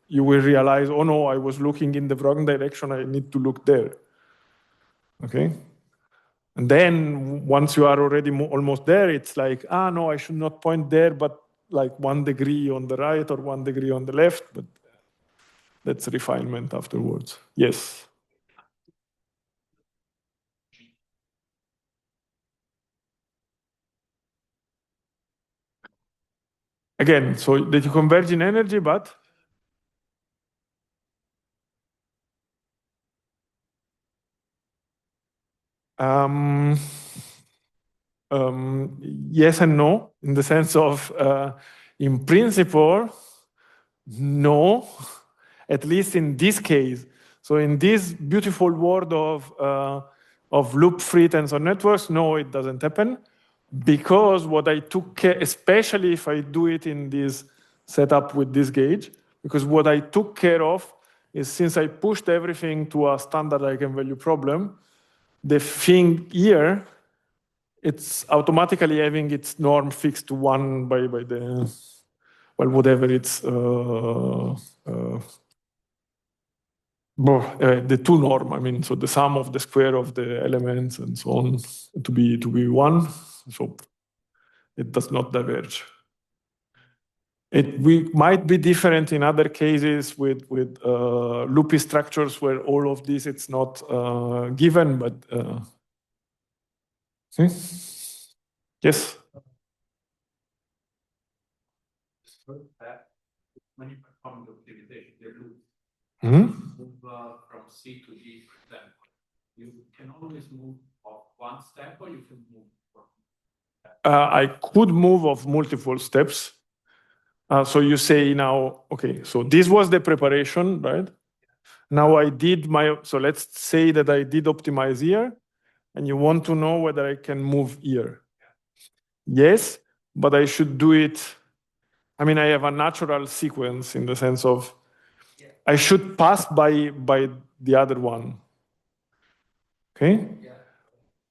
you will realize, oh no, I was looking in the wrong direction, I need to look there. Okay? And then once you are already almost there, it's like, no, I should not point there, but like 1 degree on the right or 1 degree on the left, but that's refinement afterwards. Yes. Again, so that you converge in energy, but yes and no, in the sense of, in principle, no, at least in this case. So in this beautiful world of loop-free tensor networks, no, it doesn't happen. Because what I took care, especially if I do it in this setup with this gauge, because what I took care of is since I pushed everything to a standard eigenvalue problem, the thing here, it's automatically having its norm fixed to 1 by the, well, whatever it's, the 2 norm. I mean, so the sum of the square of the elements and so on to be 1. So it does not diverge. We might be different in other cases with loopy structures where all of this it's not given, but yes. When you perform the optimization, they loop Mm-hmm. from C to D, for example. You can always move of one step, or you can move from. I could move of multiple steps. So you say now, okay, so this was the preparation, right? Now I did so let's say that I did optimize here, and you want to know whether I can move here. Yes, but I should do it. I mean, I have a natural sequence in the sense of I should pass by the other one. Okay? Yeah.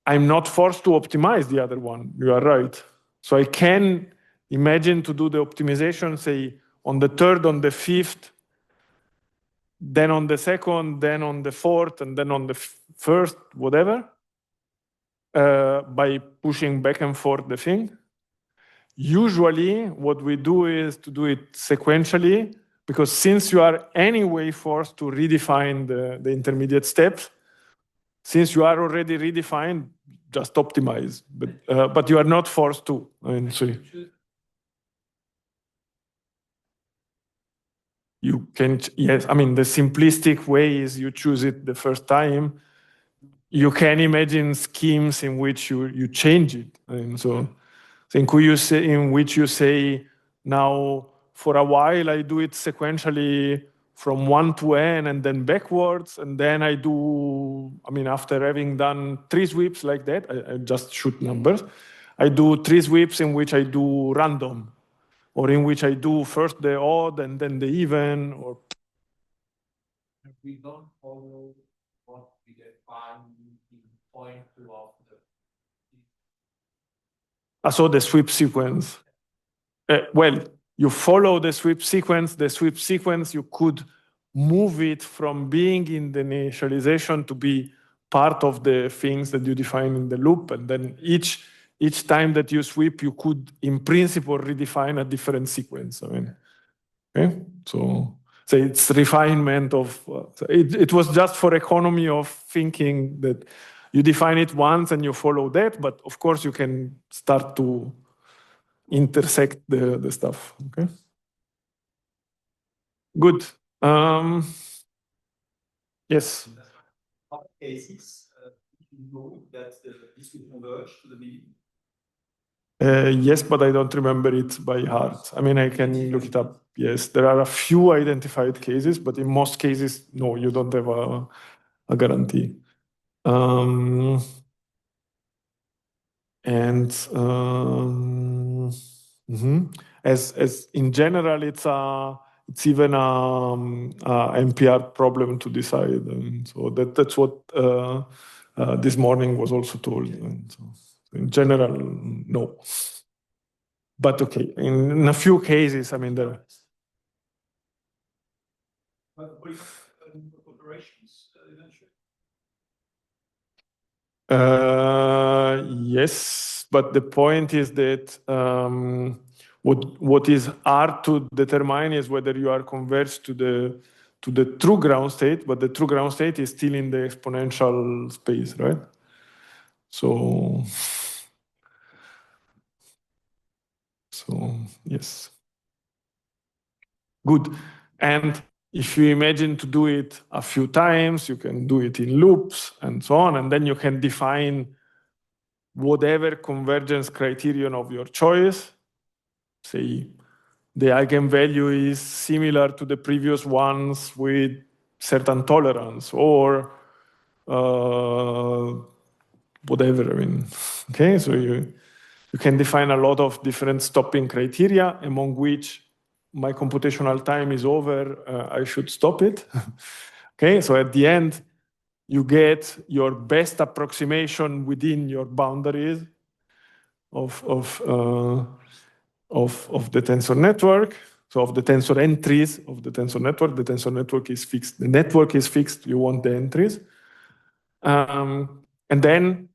I'm not forced to optimize the other one. You are right. So I can imagine to do the optimization, say, on the third, on the fifth, then on the second, then on the fourth, and then on the first, whatever, by pushing back and forth the thing. Usually, what we do is to do it sequentially, because since you are anyway forced to redefine the intermediate steps, since you are already redefined, just optimize. But you are not forced to. I mean, so you can, yes, I mean, the simplistic way is you choose it the first time. You can imagine schemes in which you change it. And so in which you say, now for a while I do it sequentially from 1 to n and then backwards. And then I do, I mean, after having done 3 sweeps like that, I just shoot numbers. I do 3 sweeps in which I do random, or in which I do first the odd and then the even, or We don't follow what we define in point two of the. So the sweep sequence. Well, you follow the sweep sequence. The sweep sequence, you could move it from being in the initialization to be part of the things that you define in the loop. And then each time that you sweep, you could, in principle, redefine a different sequence. I mean, okay? So it's refinement of, it was just for economy of thinking that you define it once and you follow that, but of course you can start to intersect the stuff, okay? Good. Yes. Other cases, you know that this will converge to the mean. Yes, but I don't remember it by heart. I mean, I can look it up. Yes, there are a few identified cases, but in most cases, no, you don't have a guarantee. As in general, it's even a NPR problem to decide, and so that's what this morning was also told. And so in general, no. But okay, in a few cases, I mean, there. But what about operations eventually? Yes, but the point is that what is hard to determine is whether you are converged to the true ground state, but the true ground state is still in the exponential space, right? So yes. Good. And if you imagine to do it a few times, you can do it in loops and so on, and then you can define whatever convergence criterion of your choice. Say the eigenvalue is similar to the previous ones with certain tolerance, or whatever. I mean, okay, so you can define a lot of different stopping criteria, among which my computational time is over, I should stop it. Okay, so at the end, you get your best approximation within your boundaries of the tensor network, so of the tensor entries of the tensor network. The tensor network is fixed. The network is fixed. You want the entries. And then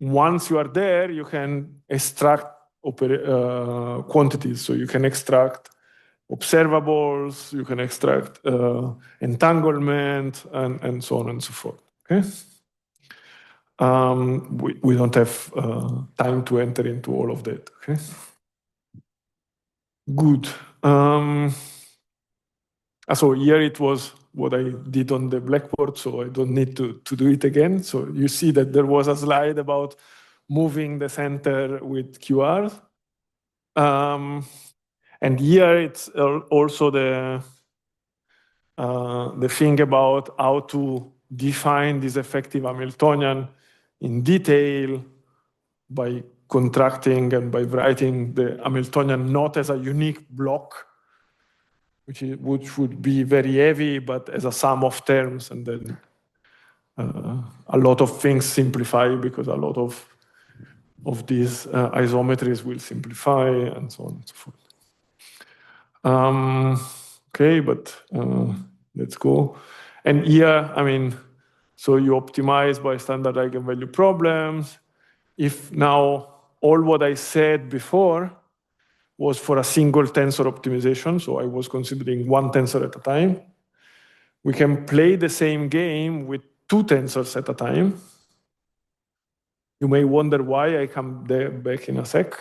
once you are there, you can extract quantities. So you can extract observables, you can extract entanglement, and so on and so forth. Okay. We don't have time to enter into all of that. Okay. Good. So here it was what I did on the blackboard, so I don't need to do it again. So you see that there was a slide about moving the center with QRs. And here it's also the thing about how to define this effective Hamiltonian in detail by contracting and by writing the Hamiltonian not as a unique block, which would be very heavy, but as a sum of terms, and then a lot of things simplify because a lot of these isometries will simplify, and so on and so forth. Okay, but let's go. And here, I mean, so you optimize by standard eigenvalue problems. If now all what I said before was for a single tensor optimization, so I was considering one tensor at a time, we can play the same game with two tensors at a time. You may wonder why. I come there back in a sec.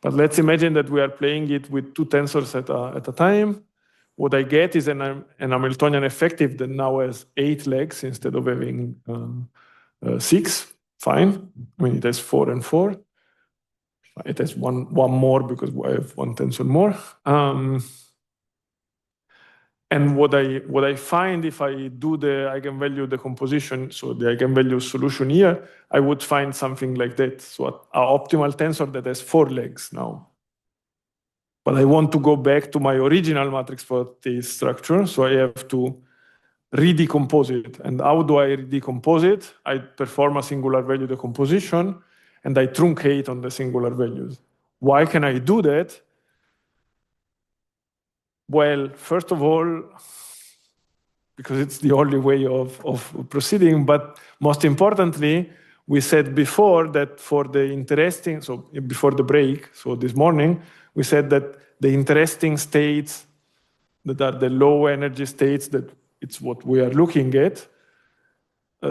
But let's imagine that we are playing it with two tensors at a time. What I get is an Hamiltonian effective that now has 8 legs instead of having 6. Fine. I mean, it has 4 and 4. It has one more because I have one tensor more. And what I find if I do the eigenvalue decomposition, so the eigenvalue solution here, I would find something like that. So an optimal tensor that has 4 legs now. But I want to go back to my original matrix property structure, so I have to redecompose it. And how do I redecompose it? I perform a singular value decomposition, and I truncate on the singular values. Why can I do that? Well, first of all, because it's the only way of proceeding, but most importantly, we said before that for the interesting, so before the break, so this morning, we said that the interesting states that are the low energy states, that it's what we are looking at,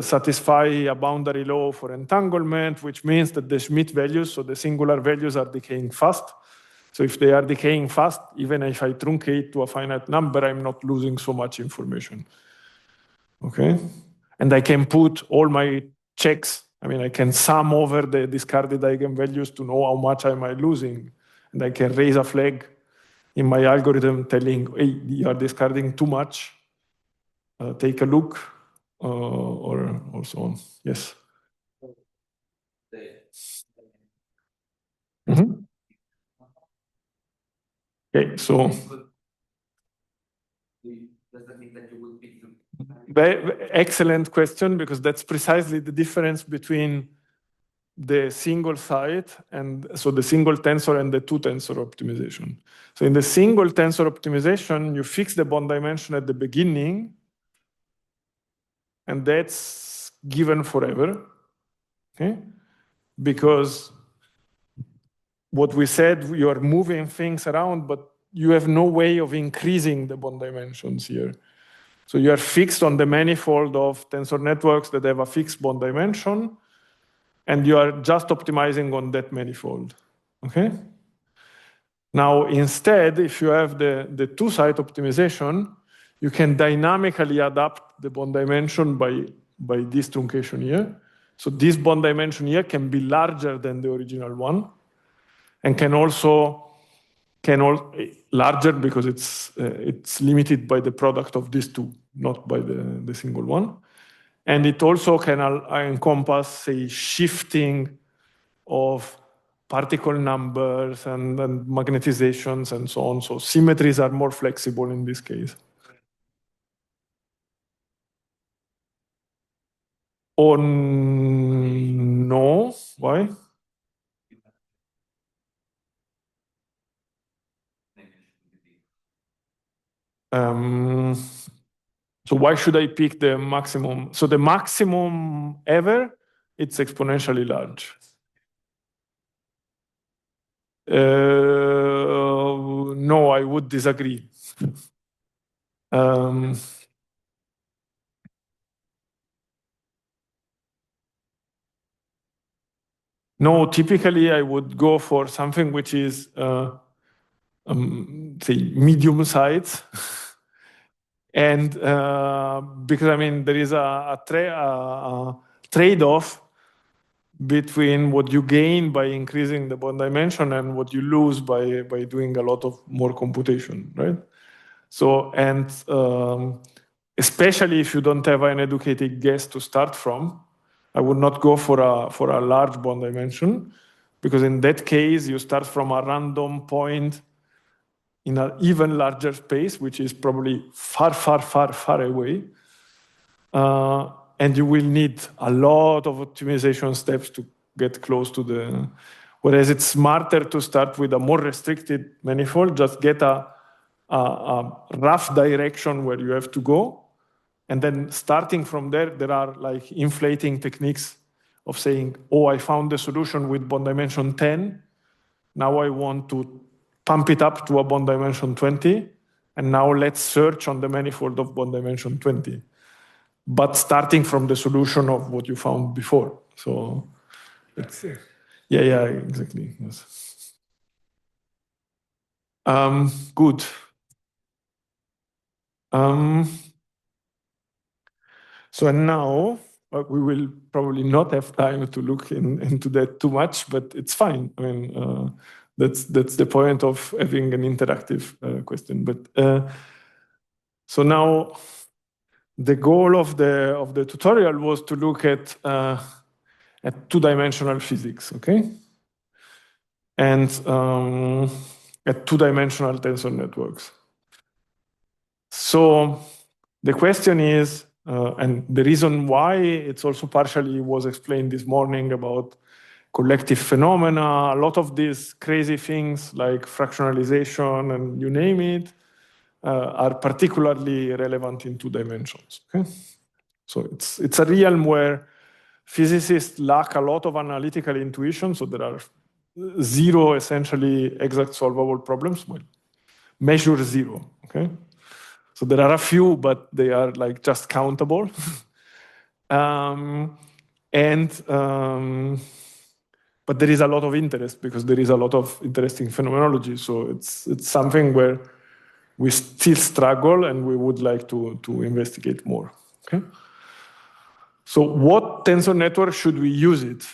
satisfy a boundary law for entanglement, which means that the Schmidt values, so the singular values, are decaying fast. So if they are decaying fast, even if I truncate to a finite number, I'm not losing so much information. Okay? And I can put all my checks. I mean, I can sum over the discarded eigenvalues to know how much am I losing. And I can raise a flag in my algorithm telling, hey, you are discarding too much. Take a look, or so on. Yes. Mm-hmm. Okay, so Does that mean that you will pick them? excellent question, because that's precisely the difference between the single site and so the single tensor and the two tensor optimization. So in the single tensor optimization, you fix the bond dimension at the beginning, and that's given forever. Okay? Because what we said, you are moving things around, but you have no way of increasing the bond dimensions here. So you are fixed on the manifold of tensor networks that have a fixed bond dimension, and you are just optimizing on that manifold. Okay? Now, instead, if you have the two-site optimization, you can dynamically adapt the bond dimension by this truncation here. So this bond dimension here can be larger than the original one, and can also larger because it's limited by the product of these two, not by the single one. And it also can encompass, say, shifting of particle numbers and magnetizations and so on. So symmetries are more flexible in this case. Or no? Why? So why should I pick the maximum? So the maximum ever, it's exponentially large. No, I would disagree. No, typically I would go for something which is, say, medium size. And because, I mean, there is a trade-off between what you gain by increasing the bond dimension and what you lose by doing a lot of more computation, right? So, and especially if you don't have an educated guess to start from, I would not go for a large bond dimension, because in that case, you start from a random point in an even larger space, which is probably far, far, far, far away. And you will need a lot of optimization steps to get close to the... Whereas it's smarter to start with a more restricted manifold, just get a rough direction where you have to go. And then starting from there, there are like inflating techniques of saying, oh, I found the solution with bond dimension 10. Now I want to pump it up to a bond dimension 20. And now let's search on the manifold of bond dimension 20. But starting from the solution of what you found before. So it's, yeah, exactly. Yes. Good. So now we will probably not have time to look into that too much, but it's fine. I mean, that's the point of having an interactive question. But so now the goal of the tutorial was to look at two-dimensional physics, okay, and at two-dimensional tensor networks. So the question is, and the reason why it's also partially was explained this morning about collective phenomena, a lot of these crazy things like fractionalization and you name it, are particularly relevant in 2 dimensions. Okay? So it's a realm where physicists lack a lot of analytical intuition, so there are 0 essentially exact solvable problems. Well, measure 0. Okay, so there are a few, but they are like just countable. But there is a lot of interest because there is a lot of interesting phenomenology. So it's something where we still struggle and we would like to investigate more. Okay. So what tensor network should we use it?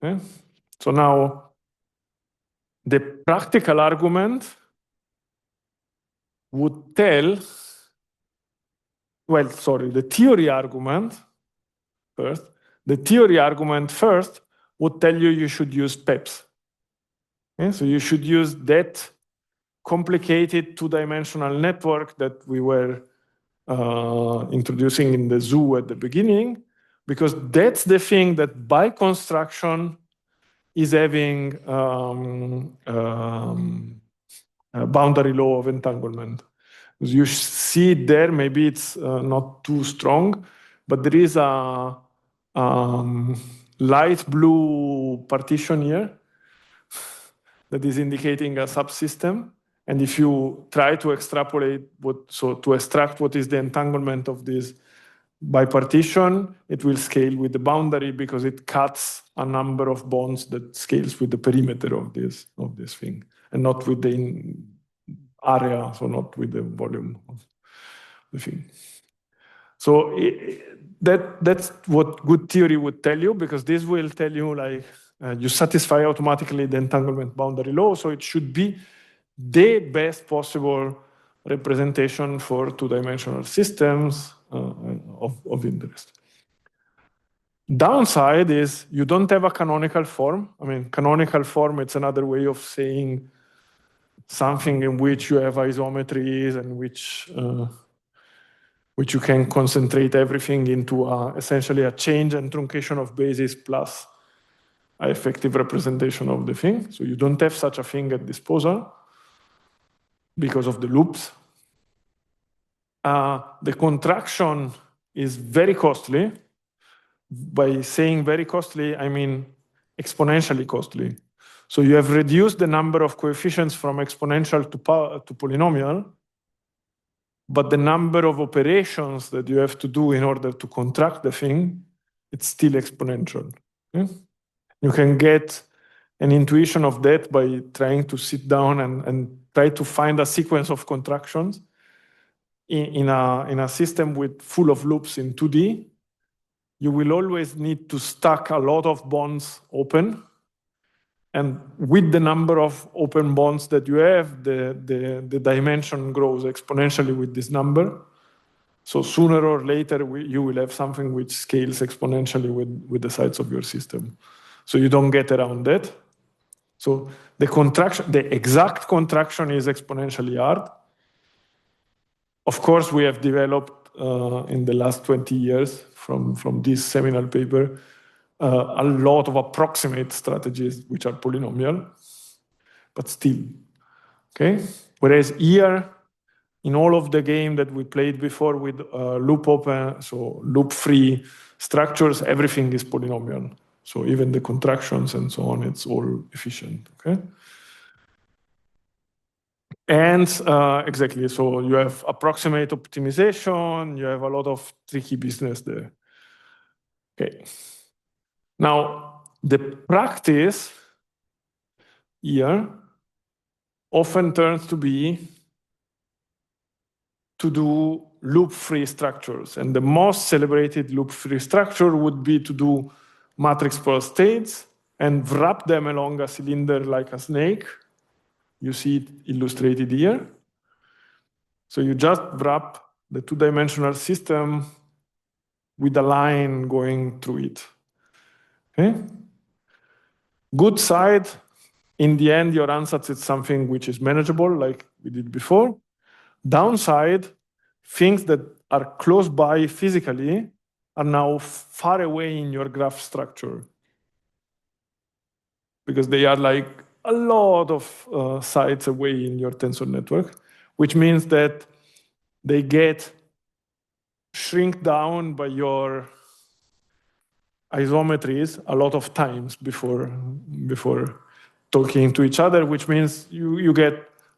Okay. So now the practical argument would tell, well, sorry, the theory argument first. The theory argument first would tell you should use PEPs. Okay? So you should use that complicated 2-dimensional network that we were introducing in the zoo at the beginning, because that's the thing that by construction is having a boundary law of entanglement. As you see there, maybe it's not too strong, but there is a light blue partition here that is indicating a subsystem. And if you try to extrapolate to extract what is the entanglement of this bipartition, it will scale with the boundary because it cuts a number of bonds that scales with the perimeter of this thing, and not with the area, so not with the volume of the thing. So that's what good theory would tell you, because this will tell you like you satisfy automatically the entanglement boundary law, so it should be the best possible representation for 2-dimensional systems of interest. Downside is you don't have a canonical form. I mean, canonical form, it's another way of saying something in which you have isometries and which you can concentrate everything into essentially a change and truncation of basis plus an effective representation of the thing. So you don't have such a thing at disposal because of the loops. The contraction is very costly. By saying very costly, I mean exponentially costly. So you have reduced the number of coefficients from exponential to polynomial, but the number of operations that you have to do in order to contract the thing, it's still exponential. Okay? You can get an intuition of that by trying to sit down and try to find a sequence of contractions in a system full of loops in 2D. You will always need to stack a lot of bonds open. And with the number of open bonds that you have, the dimension grows exponentially with this number. So sooner or later, you will have something which scales exponentially with the size of your system. So you don't get around that. So the exact contraction is exponentially hard. Of course, we have developed in the last 20 years from this seminal paper a lot of approximate strategies which are polynomial, but still, okay? Whereas here, in all of the game that we played before with loop open, so loop-free structures, everything is polynomial. So even the contractions and so on, it's all efficient, okay? And exactly, so you have approximate optimization, you have a lot of tricky business there. Okay. Now, the practice here often turns to be to do loop-free structures. And the most celebrated loop-free structure would be to do matrix per states and wrap them along a cylinder like a snake. You see it illustrated here. So you just wrap the 2-dimensional system with a line going through it. Okay? Good side, in the end, your ansatz is something which is manageable, like we did before. Downside, things that are close by physically are now far away in your graph structure. because they are like a lot of sites away in your tensor network, which means that they get shrink down by your isometries a lot of times before talking to each other, which means you get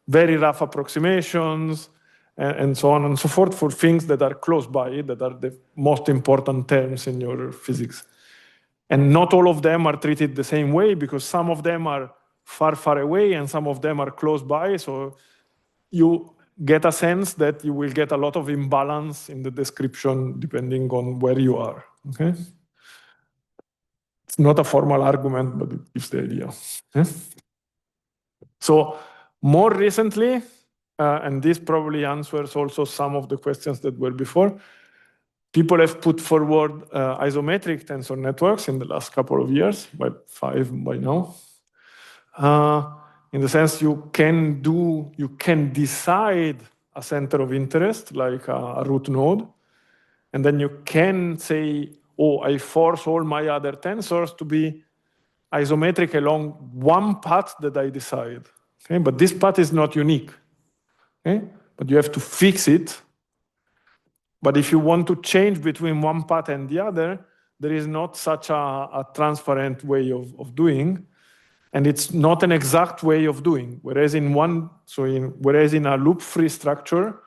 very rough approximations and so on and so forth for things that are close by, that are the most important terms in your physics. And not all of them are treated the same way, because some of them are far, far away and some of them are close by. So you get a sense that you will get a lot of imbalance in the description depending on where you are, okay? It's not a formal argument, but it gives the idea. Okay? So more recently, and this probably answers also some of the questions that were before, people have put forward isometric tensor networks in the last couple of years, by 5 by now. In the sense you can decide a center of interest, like a root node, and then you can say, oh, I force all my other tensors to be isometric along one path that I decide. Okay? But this path is not unique. Okay? But you have to fix it. But if you want to change between one path and the other, there is not such a transparent way of doing. And it's not an exact way of doing. Whereas in a loop-free structure,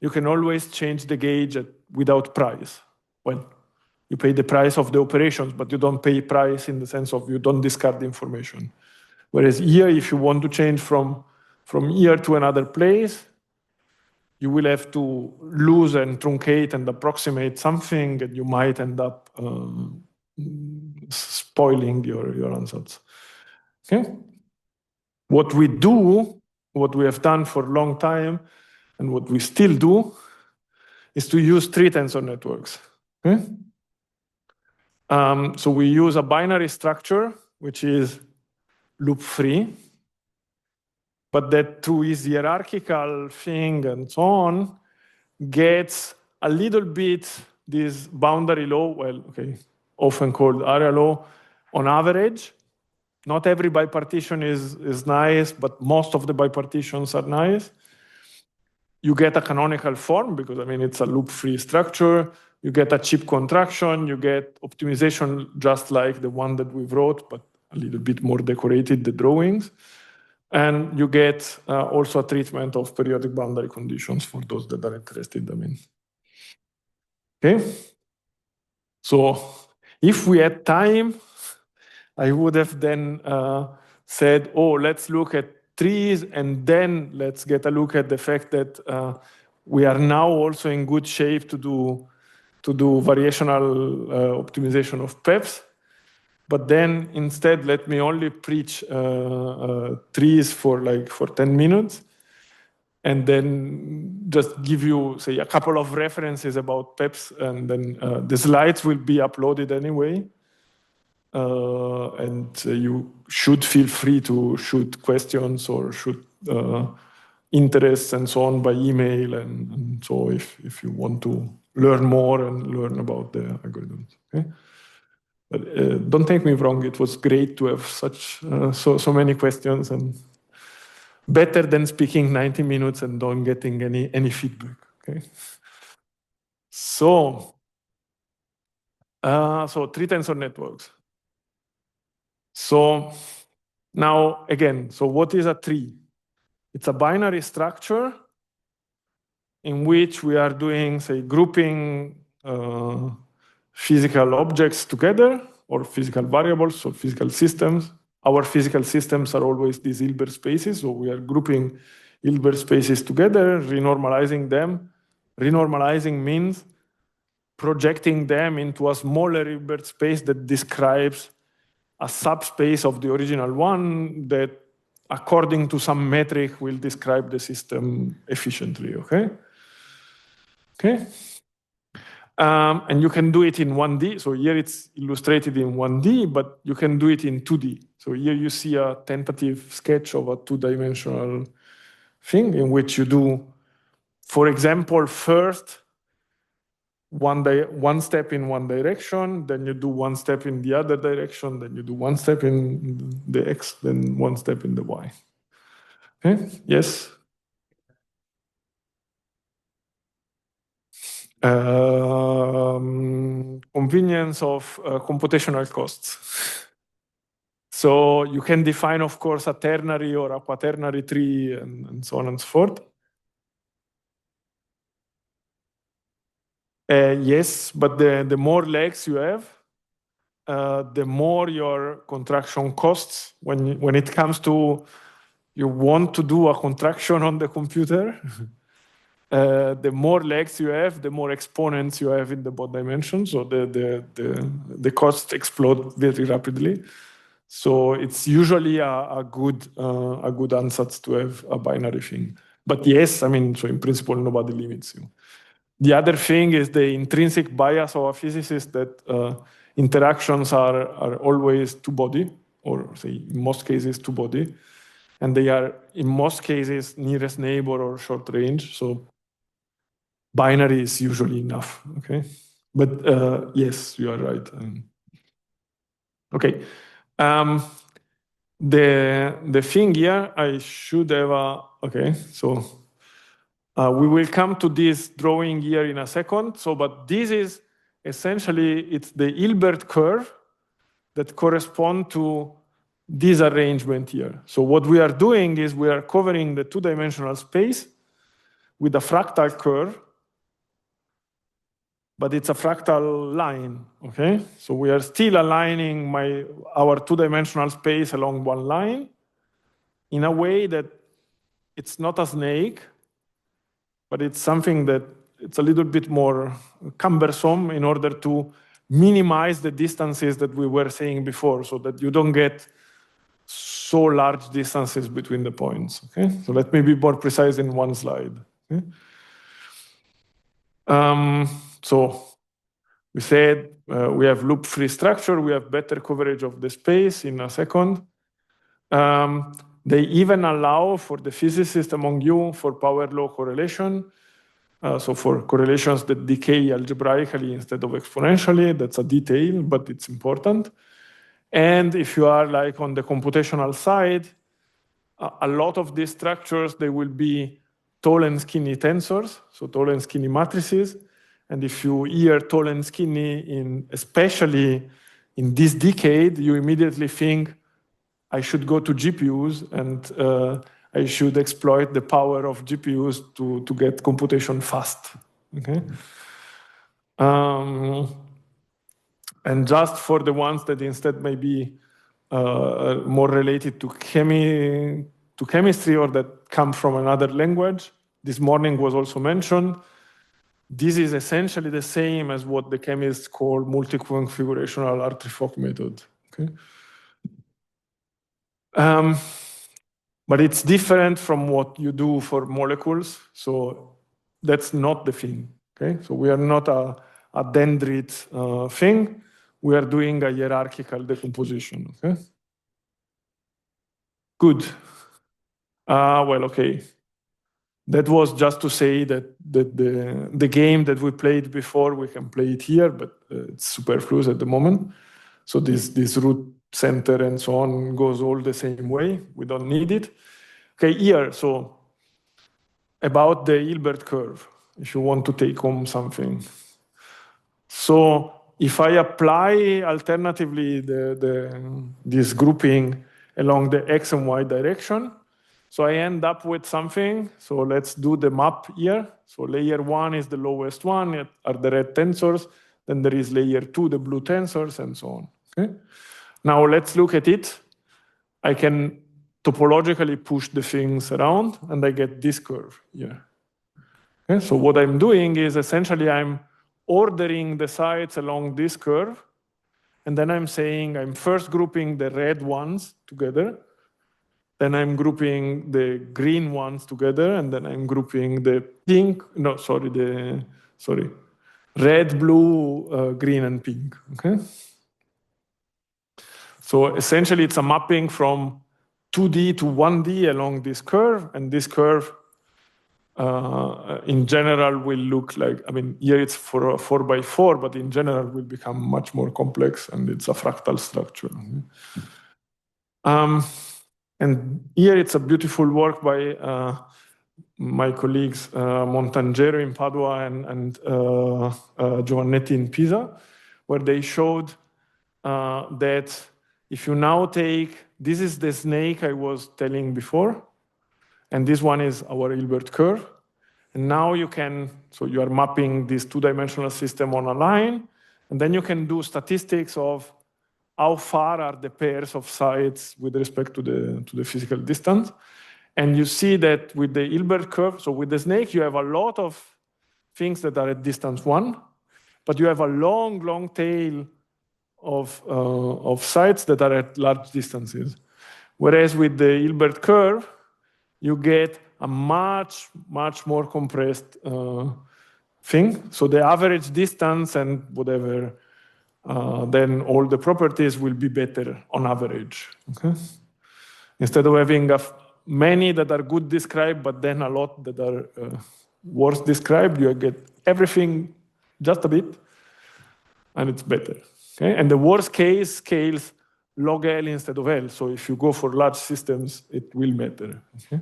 you can always change the gauge without price. Well, you pay the price of the operations, but you don't pay price in the sense of you don't discard the information. Whereas here, if you want to change from here to another place, you will have to lose and truncate and approximate something, and you might end up spoiling your answers. Okay? What we have done for a long time, and what we still do, is to use 3 tensor networks. Okay? So we use a binary structure, which is loop-free, but that through its hierarchical thing and so on, gets a little bit this boundary law, well, okay, often called area law, on average. Not every bipartition is nice, but most of the bipartitions are nice. You get a canonical form, because, I mean, it's a loop-free structure. You get a cheap contraction. You get optimization just like the one that we wrote, but a little bit more decorated, the drawings. And you get also a treatment of periodic boundary conditions for those that are interested, I mean. Okay? So if we had time, I would have then said, oh, let's look at trees, and then let's get a look at the fact that we are now also in good shape to do variational optimization of PEPs. But then instead, let me only preach trees for 10 minutes, and then just give you, say, a couple of references about PEPs, and then the slides will be uploaded anyway. And you should feel free to shoot questions or shoot interests and so on by email. And so if you want to learn more and learn about the algorithms. Okay? But don't take me wrong, it was great to have so many questions, and better than speaking 90 minutes and don't getting any feedback. Okay? So 3 tensor networks. So now again, so what is a tree? It's a binary structure in which we are doing, say, grouping physical objects together, or physical variables, or physical systems. Our physical systems are always these Hilbert spaces, so we are grouping Hilbert spaces together, renormalizing them. Renormalizing means projecting them into a smaller Hilbert space that describes a subspace of the original one that, according to some metric, will describe the system efficiently, okay? Okay? And you can do it in 1D. So here it's illustrated in 1D, but you can do it in 2D. So here you see a tentative sketch of a 2-dimensional thing in which you do, for example, first, one step in one direction, then you do one step in the other direction, then you do one step in the X, then one step in the Y. Okay, yes? Convenience of computational costs. So you can define, of course, a ternary or a quaternary tree and so on and so forth. Yes, but the more legs you have, the more your contraction costs. When it comes to you want to do a contraction on the computer, the more legs you have, the more exponents you have in the both dimensions. So the costs explode very rapidly. So it's usually a good ansatz to have a binary thing. But yes, I mean, so in principle, nobody limits you. The other thing is the intrinsic bias of a physicist that interactions are always two-body, or say in most cases two-body, and they are in most cases nearest neighbor or short range. So binary is usually enough. Okay, but yes, you are right. Okay. The thing here, I should have okay, so we will come to this drawing here in a second. So, but this is essentially, it's the Hilbert curve that correspond to this arrangement here. So what we are doing is we are covering the two-dimensional space with a fractal curve, but it's a fractal line, okay? So we are still aligning our two-dimensional space along one line in a way that it's not a snake, but it's something that it's a little bit more cumbersome in order to minimize the distances that we were saying before, so that you don't get so large distances between the points, okay? So let me be more precise in one slide. Okay? So we said we have loop-free structure, we have better coverage of the space in a second. They even allow for the physicist among you for power law correlation. So for correlations that decay algebraically instead of exponentially, that's a detail, but it's important. And if you are like on the computational side, a lot of these structures, they will be tall and skinny tensors, so tall and skinny matrices. And if you hear tall and skinny, especially in this decade, you immediately think, I should go to GPUs and I should exploit the power of GPUs to get computation fast. Okay. And just for the ones that instead may be more related to chemistry or that come from another language, this morning was also mentioned. This is essentially the same as what the chemists call multi-configurational Artrey-Fock method. Okay. But it's different from what you do for molecules. So that's not the thing. Okay. So we are not a dendrite thing. We are doing a hierarchical decomposition. Okay. Good. Well, okay. That was just to say that the game that we played before, we can play it here, but it's superfluous at the moment. So this root center and so on goes all the same way. We don't need it. Okay, here, so about the Hilbert curve, if you want to take home something. So if I apply alternatively this grouping along the X and Y direction, so I end up with something. So let's do the map here. So layer 1 is the lowest one, are the red tensors. Then there is layer 2, the blue tensors, and so on. Okay. Now let's look at it. I can topologically push the things around, and I get this curve here. Okay. So what I'm doing is essentially I'm ordering the sides along this curve, and then I'm saying I'm first grouping the red ones together. Then I'm grouping the green ones together, and then I'm grouping the red, blue, green, and pink. Okay. So essentially, it's a mapping from 2D to 1D along this curve, and this curve in general will look like, I mean, here it's for a 4x4, but in general will become much more complex, and it's a fractal structure. And here it's a beautiful work by my colleagues Montangero in Padua and Giovannetti in Pisa, where they showed that if you now take, this is the snake I was telling before, and this one is our Hilbert curve. And now you can, so you are mapping this two-dimensional system on a line, and then you can do statistics of how far are the pairs of sides with respect to the physical distance. And you see that with the Hilbert curve, so with the snake, you have a lot of things that are at distance 1, but you have a long, long tail of sides that are at large distances. Whereas with the Hilbert curve, you get a much, much more compressed thing. So the average distance and whatever, then all the properties will be better on average. Okay? Instead of having many that are good described, but then a lot that are worse described, you get everything just a bit, and it's better. Okay? And the worst case scales log L instead of L. So if you go for large systems, it will matter. Okay?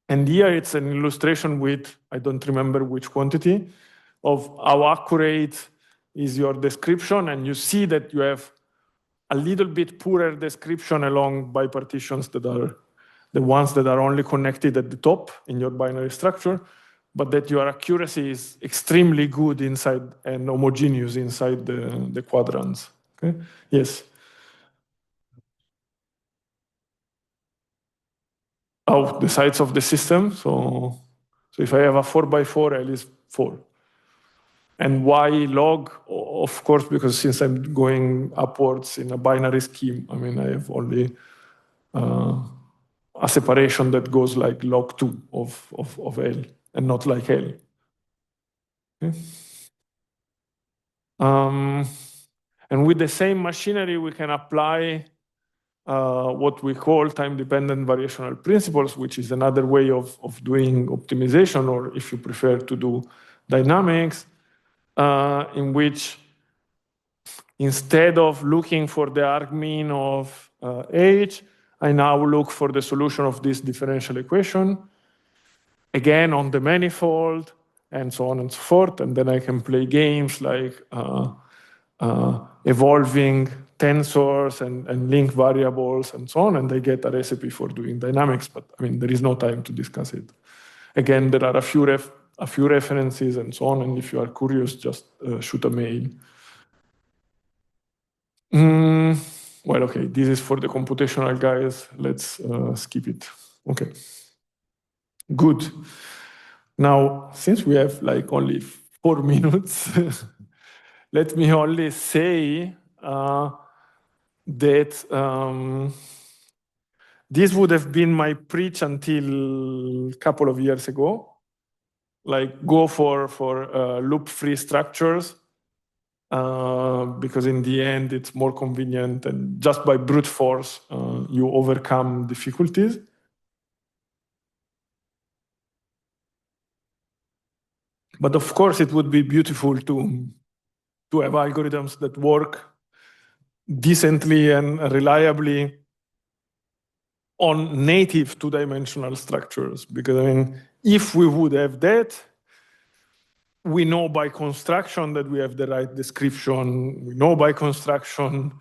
And here it's an illustration with, I don't remember which quantity, of how accurate is your description. And you see that you have a little bit poorer description along bipartitions that are the ones that are only connected at the top in your binary structure, but that your accuracy is extremely good inside and homogeneous inside the quadrants. Okay? Yes. Oh, the sides of the system. So if I have a 4x4, L is 4. And why log? Of course, because since I'm going upwards in a binary scheme, I mean, I have only a separation that goes like log 2 of L and not like L. Okay. And with the same machinery, we can apply what we call time-dependent variational principles, which is another way of doing optimization, or if you prefer to do dynamics, in which instead of looking for the argmin of H, I now look for the solution of this differential equation, again on the manifold, and so on and so forth. And then I can play games like evolving tensors and link variables and so on, and I get a recipe for doing dynamics, but I mean, there is no time to discuss it. Again, there are a few references and so on, and if you are curious, just shoot a mail. Well, okay, this is for the computational guys. Let's skip it. Okay. Good. Now, since we have like only 4 minutes, let me only say that this would have been my preach until a couple of years ago. Like, go for loop-free structures, because in the end, it's more convenient, and just by brute force, you overcome difficulties. But of course, it would be beautiful to have algorithms that work decently and reliably on native two-dimensional structures. Because I mean, if we would have that, we know by construction that we have the right description. We know by construction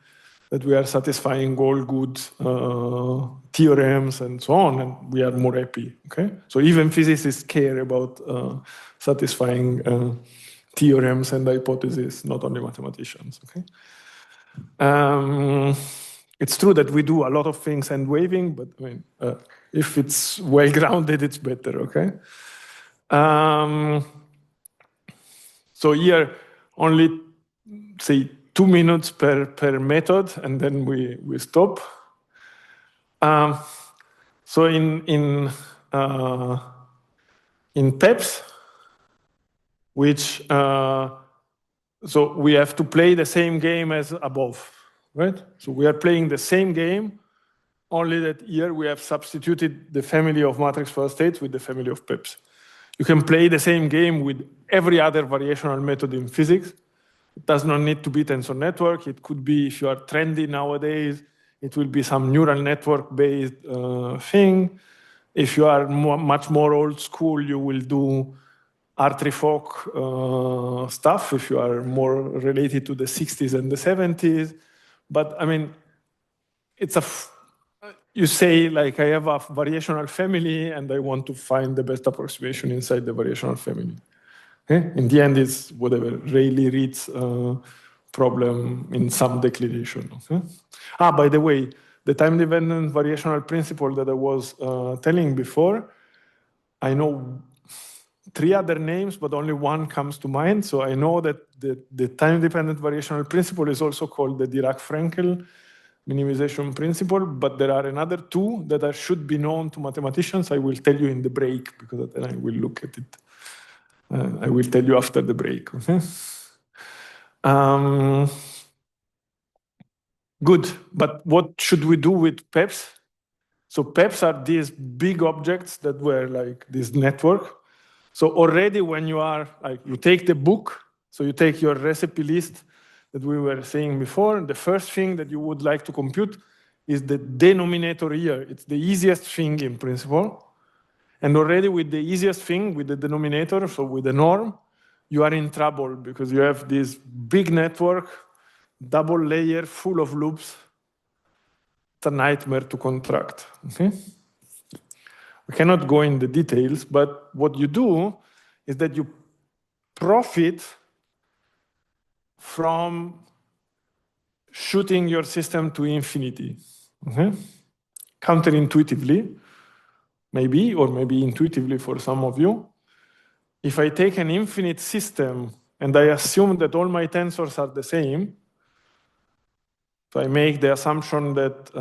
that we are satisfying all good theorems and so on, and we are more happy. Okay, so even physicists care about satisfying theorems and hypotheses, not only mathematicians. Okay. It's true that we do a lot of things hand waving, but I mean, if it's well grounded, it's better. Okay. So here only say 2 minutes per method, and then we stop. So in PEPs, which so we have to play the same game as above, right? So we are playing the same game only that here we have substituted the family of matrix further states with the family of PEPs. You can play the same game with every other variational method in physics. It does not need to be tensor network. It could be, if you are trendy nowadays, it will be some neural network-based thing. If you are much more old school, you will do Artrifoc stuff, if you are more related to the 60s and the 70s. But I mean, it's you say, like, I have a variational family and I want to find the best approximation inside the variational family. Okay? In the end, it's whatever, Rayleigh-Ritz problem in some declination. Okay? By the way, the time-dependent variational principle that I was telling before, I know 3 other names, but only one comes to mind. So I know that the time-dependent variational principle is also called the Dirac-Frenkel minimization principle, but there are another 2 that should be known to mathematicians. I will tell you in the break, because then I will look at it. I will tell you after the break. Okay? Good, but what should we do with PEPs? So PEPs are these big objects that were like this network. So already when you are, like, you take the book, so you take your recipe list that we were saying before, the first thing that you would like to compute is the denominator here. It's the easiest thing in principle. And already with the easiest thing, with the denominator, so with the norm, you are in trouble because you have this big network, double layer, full of loops. It's a nightmare to construct. Okay? We cannot go in the details, but what you do is that you profit from shooting your system to infinity. Okay? Counterintuitively, maybe, or maybe intuitively for some of you. If I take an infinite system and I assume that all my tensors are the same, so I make the assumption that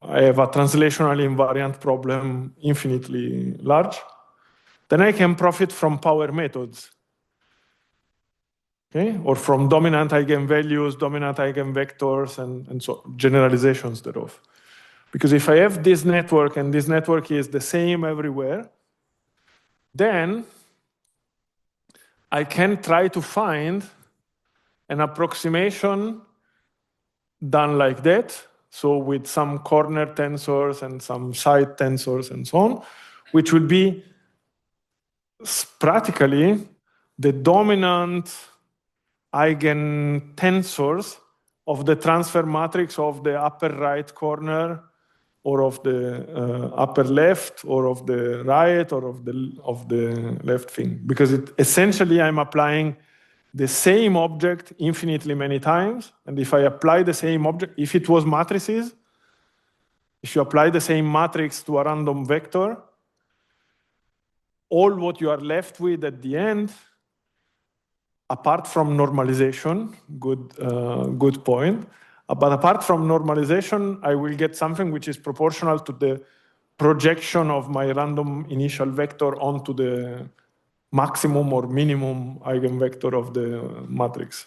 I have a translationally invariant problem infinitely large, then I can profit from power methods. Okay? Or from dominant eigenvalues, dominant eigenvectors, and so generalizations thereof. Because if I have this network and this network is the same everywhere, then I can try to find an approximation done like that, so with some corner tensors and some side tensors and so on, which will be practically the dominant eigentensors of the transfer matrix of the upper right corner, or of the upper left, or of the right, or of the left thing. Because essentially I'm applying the same object infinitely many times, and if I apply the same object, if it was matrices, if you apply the same matrix to a random vector, all what you are left with at the end, apart from normalization, good point, but apart from normalization, I will get something which is proportional to the projection of my random initial vector onto the maximum or minimum eigenvector of the matrix.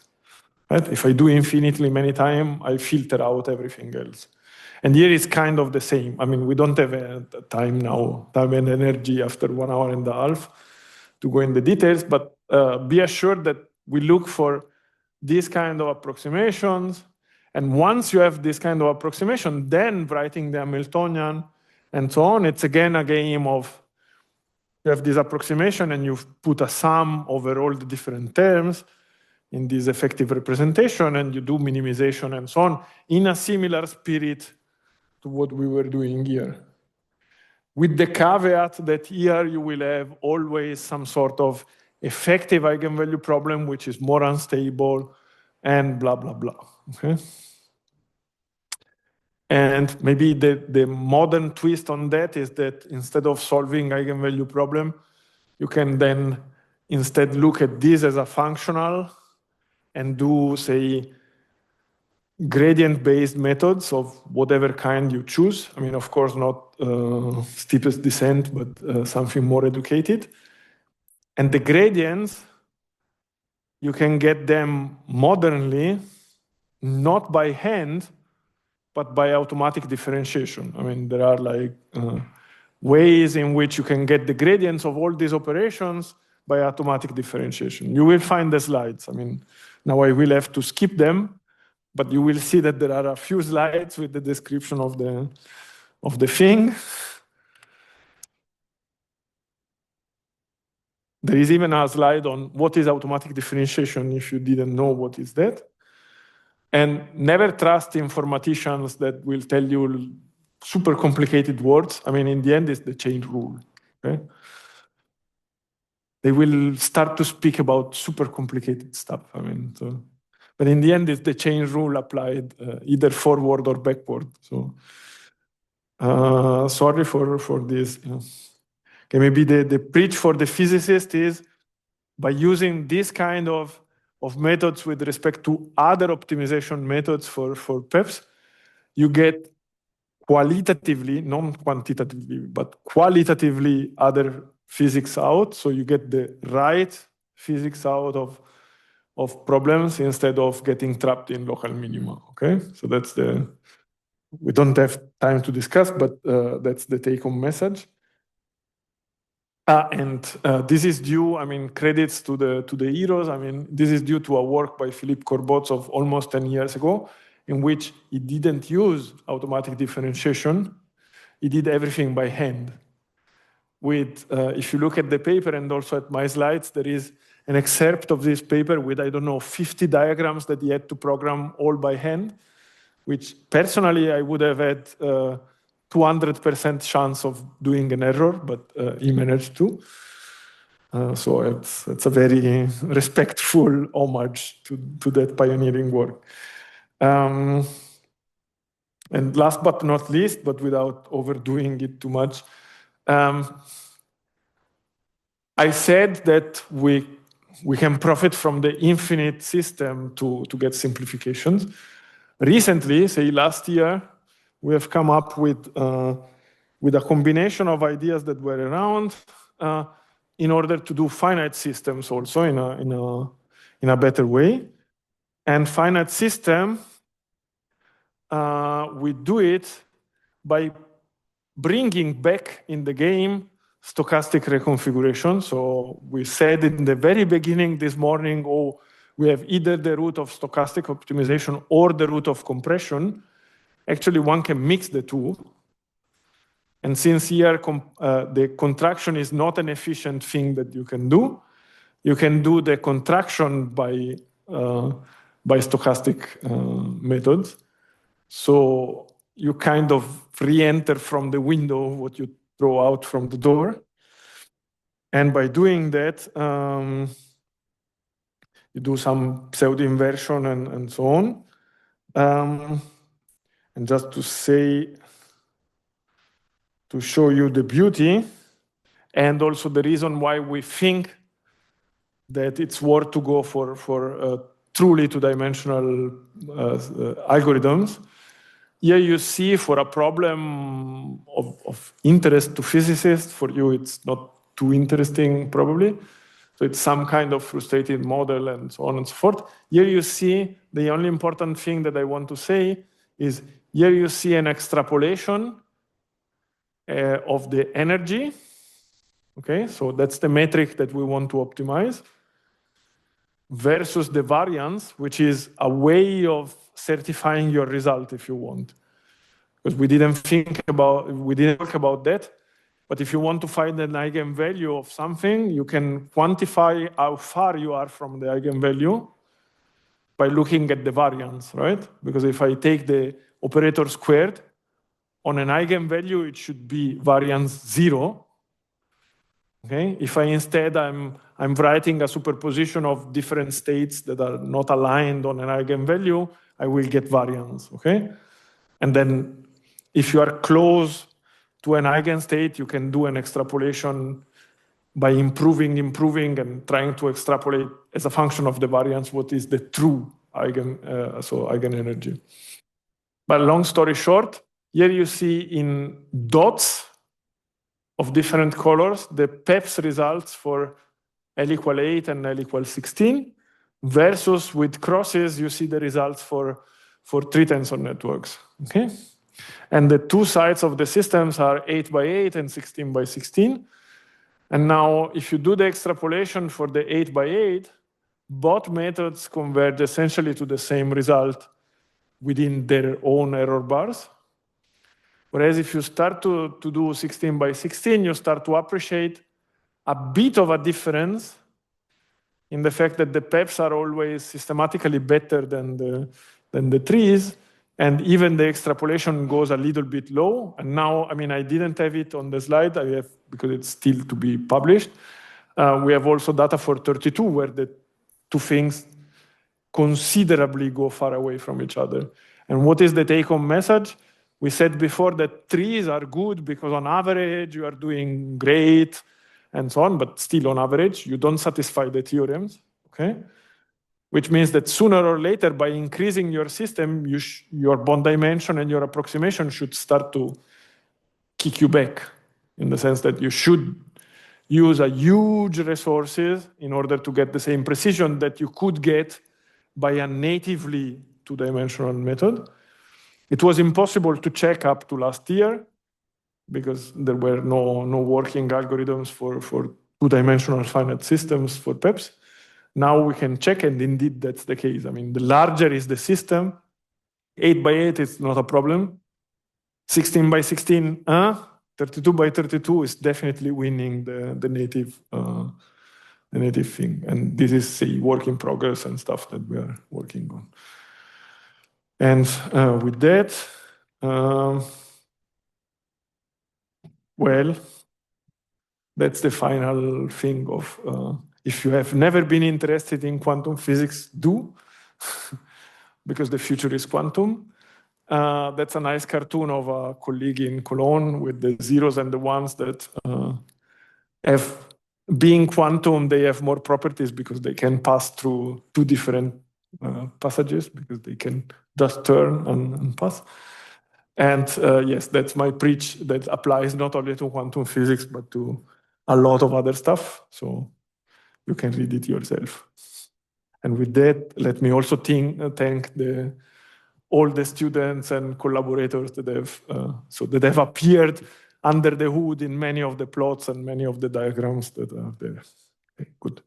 Right? If I do infinitely many times, I filter out everything else. And here is kind of the same. I mean, we don't have time now, time and energy after 1 hour and a half to go in the details, but be assured that we look for these kind of approximations. And once you have this kind of approximation, then writing the Hamiltonian and so on, it's again a game of you have this approximation and you put a sum over all the different terms in this effective representation, and you do minimization and so on in a similar spirit to what we were doing here. With the caveat that here you will have always some sort of effective eigenvalue problem, which is more unstable, and blah, blah, blah. Okay? And maybe the modern twist on that is that instead of solving eigenvalue problem, you can then instead look at this as a functional and do, say, gradient-based methods of whatever kind you choose. I mean, of course, not steepest descent, but something more educated. And the gradients, you can get them modernly, not by hand, but by automatic differentiation. I mean, there are like ways in which you can get the gradients of all these operations by automatic differentiation. You will find the slides. I mean, now I will have to skip them, but you will see that there are a few slides with the description of the thing. There is even a slide on what is automatic differentiation if you didn't know what is that. And never trust informaticians that will tell you super complicated words. I mean, in the end, it's the chain rule. Okay? They will start to speak about super complicated stuff. I mean, so, but in the end, it's the chain rule applied either forward or backward. So sorry for this. Okay, maybe the preach for the physicist is by using this kind of methods with respect to other optimization methods for PEPs, you get qualitatively, not quantitatively, but qualitatively other physics out. So you get the right physics out of problems instead of getting trapped in local minima. Okay, so that's we don't have time to discuss, but that's the take-home message. And this is due, I mean, credits to the heroes. I mean, this is due to a work by Philippe Corbots of almost 10 years ago, in which he didn't use automatic differentiation. He did everything by hand. With, if you look at the paper and also at my slides, there is an excerpt of this paper with, I don't know, 50 diagrams that he had to program all by hand, which personally I would have had 200% chance of doing an error, but he managed to. So it's a very respectful homage to that pioneering work. And last but not least, but without overdoing it too much, I said that we can profit from the infinite system to get simplifications. Recently, say last year, we have come up with a combination of ideas that were around in order to do finite systems also in a better way. And finite system, we do it by bringing back in the game stochastic reconfiguration. So we said in the very beginning this morning, oh, we have either the root of stochastic optimization or the root of compression. Actually, one can mix the two. And since here the contraction is not an efficient thing that you can do the contraction by stochastic methods. So you kind of re-enter from the window what you throw out from the door. And by doing that, you do some pseudo-inversion and so on. And just to show you the beauty and also the reason why we think that it's worth to go for truly two-dimensional algorithms. Here you see for a problem of interest to physicists, for you it's not too interesting probably. So it's some kind of frustrated model and so on and so forth. Here you see the only important thing that I want to say is here you see an extrapolation of the energy. Okay, so that's the metric that we want to optimize versus the variance, which is a way of certifying your result if you want. Because we didn't talk about that. But if you want to find an eigenvalue of something, you can quantify how far you are from the eigenvalue by looking at the variance, right? Because if I take the operator squared, on an eigenvalue, it should be variance 0. Okay? If I instead I'm writing a superposition of different states that are not aligned on an eigenvalue, I will get variance. Okay? And then if you are close to an eigenstate, you can do an extrapolation by improving and trying to extrapolate as a function of the variance what is the true eigenenergy. But long story short, here you see in dots of different colors the PEPs results for L equal 8 and L equal 16 versus with crosses you see the results for for 3 tensor networks. Okay, and the two sides of the systems are 8 by 8 and 16 by 16. And now, if you do the extrapolation for the 8 by 8, both methods converge essentially to the same result within their own error bars. Whereas if you start to do 16 by 16, you start to appreciate a bit of a difference in the fact that the PEPs are always systematically better than the trees, and even the extrapolation goes a little bit low. And now, I mean, I didn't have it on the slide, I have, because it's still to be published. We have also data for 32, where the two things considerably go far away from each other. And what is the take-home message? We said before that trees are good because on average you are doing great and so on, but still on average you don't satisfy the theorems, okay? Which means that sooner or later, by increasing your system, your bond dimension and your approximation should start to kick you back, in the sense that you should use a huge resources in order to get the same precision that you could get by a natively two-dimensional method. It was impossible to check up to last year because there were no working algorithms for two-dimensional finite systems for PEPs. Now we can check, and indeed that's the case. I mean, the larger is the system, 8 by 8 is not a problem. 16 by 16, 32 by 32 is definitely winning the native thing. And this is a work in progress and stuff that we are working on. And with that, well, that's the final thing of, if you have never been interested in quantum physics, do, because the future is quantum. That's a nice cartoon of a colleague in Cologne with the zeros and the ones that have, being quantum, they have more properties because they can pass through two different passages, because they can just turn and pass. And yes, that's my preach that applies not only to quantum physics, but to a lot of other stuff. So you can read it yourself. And with that, let me also thank all the students and collaborators that have appeared under the hood in many of the plots and many of the diagrams that are there. Okay, good.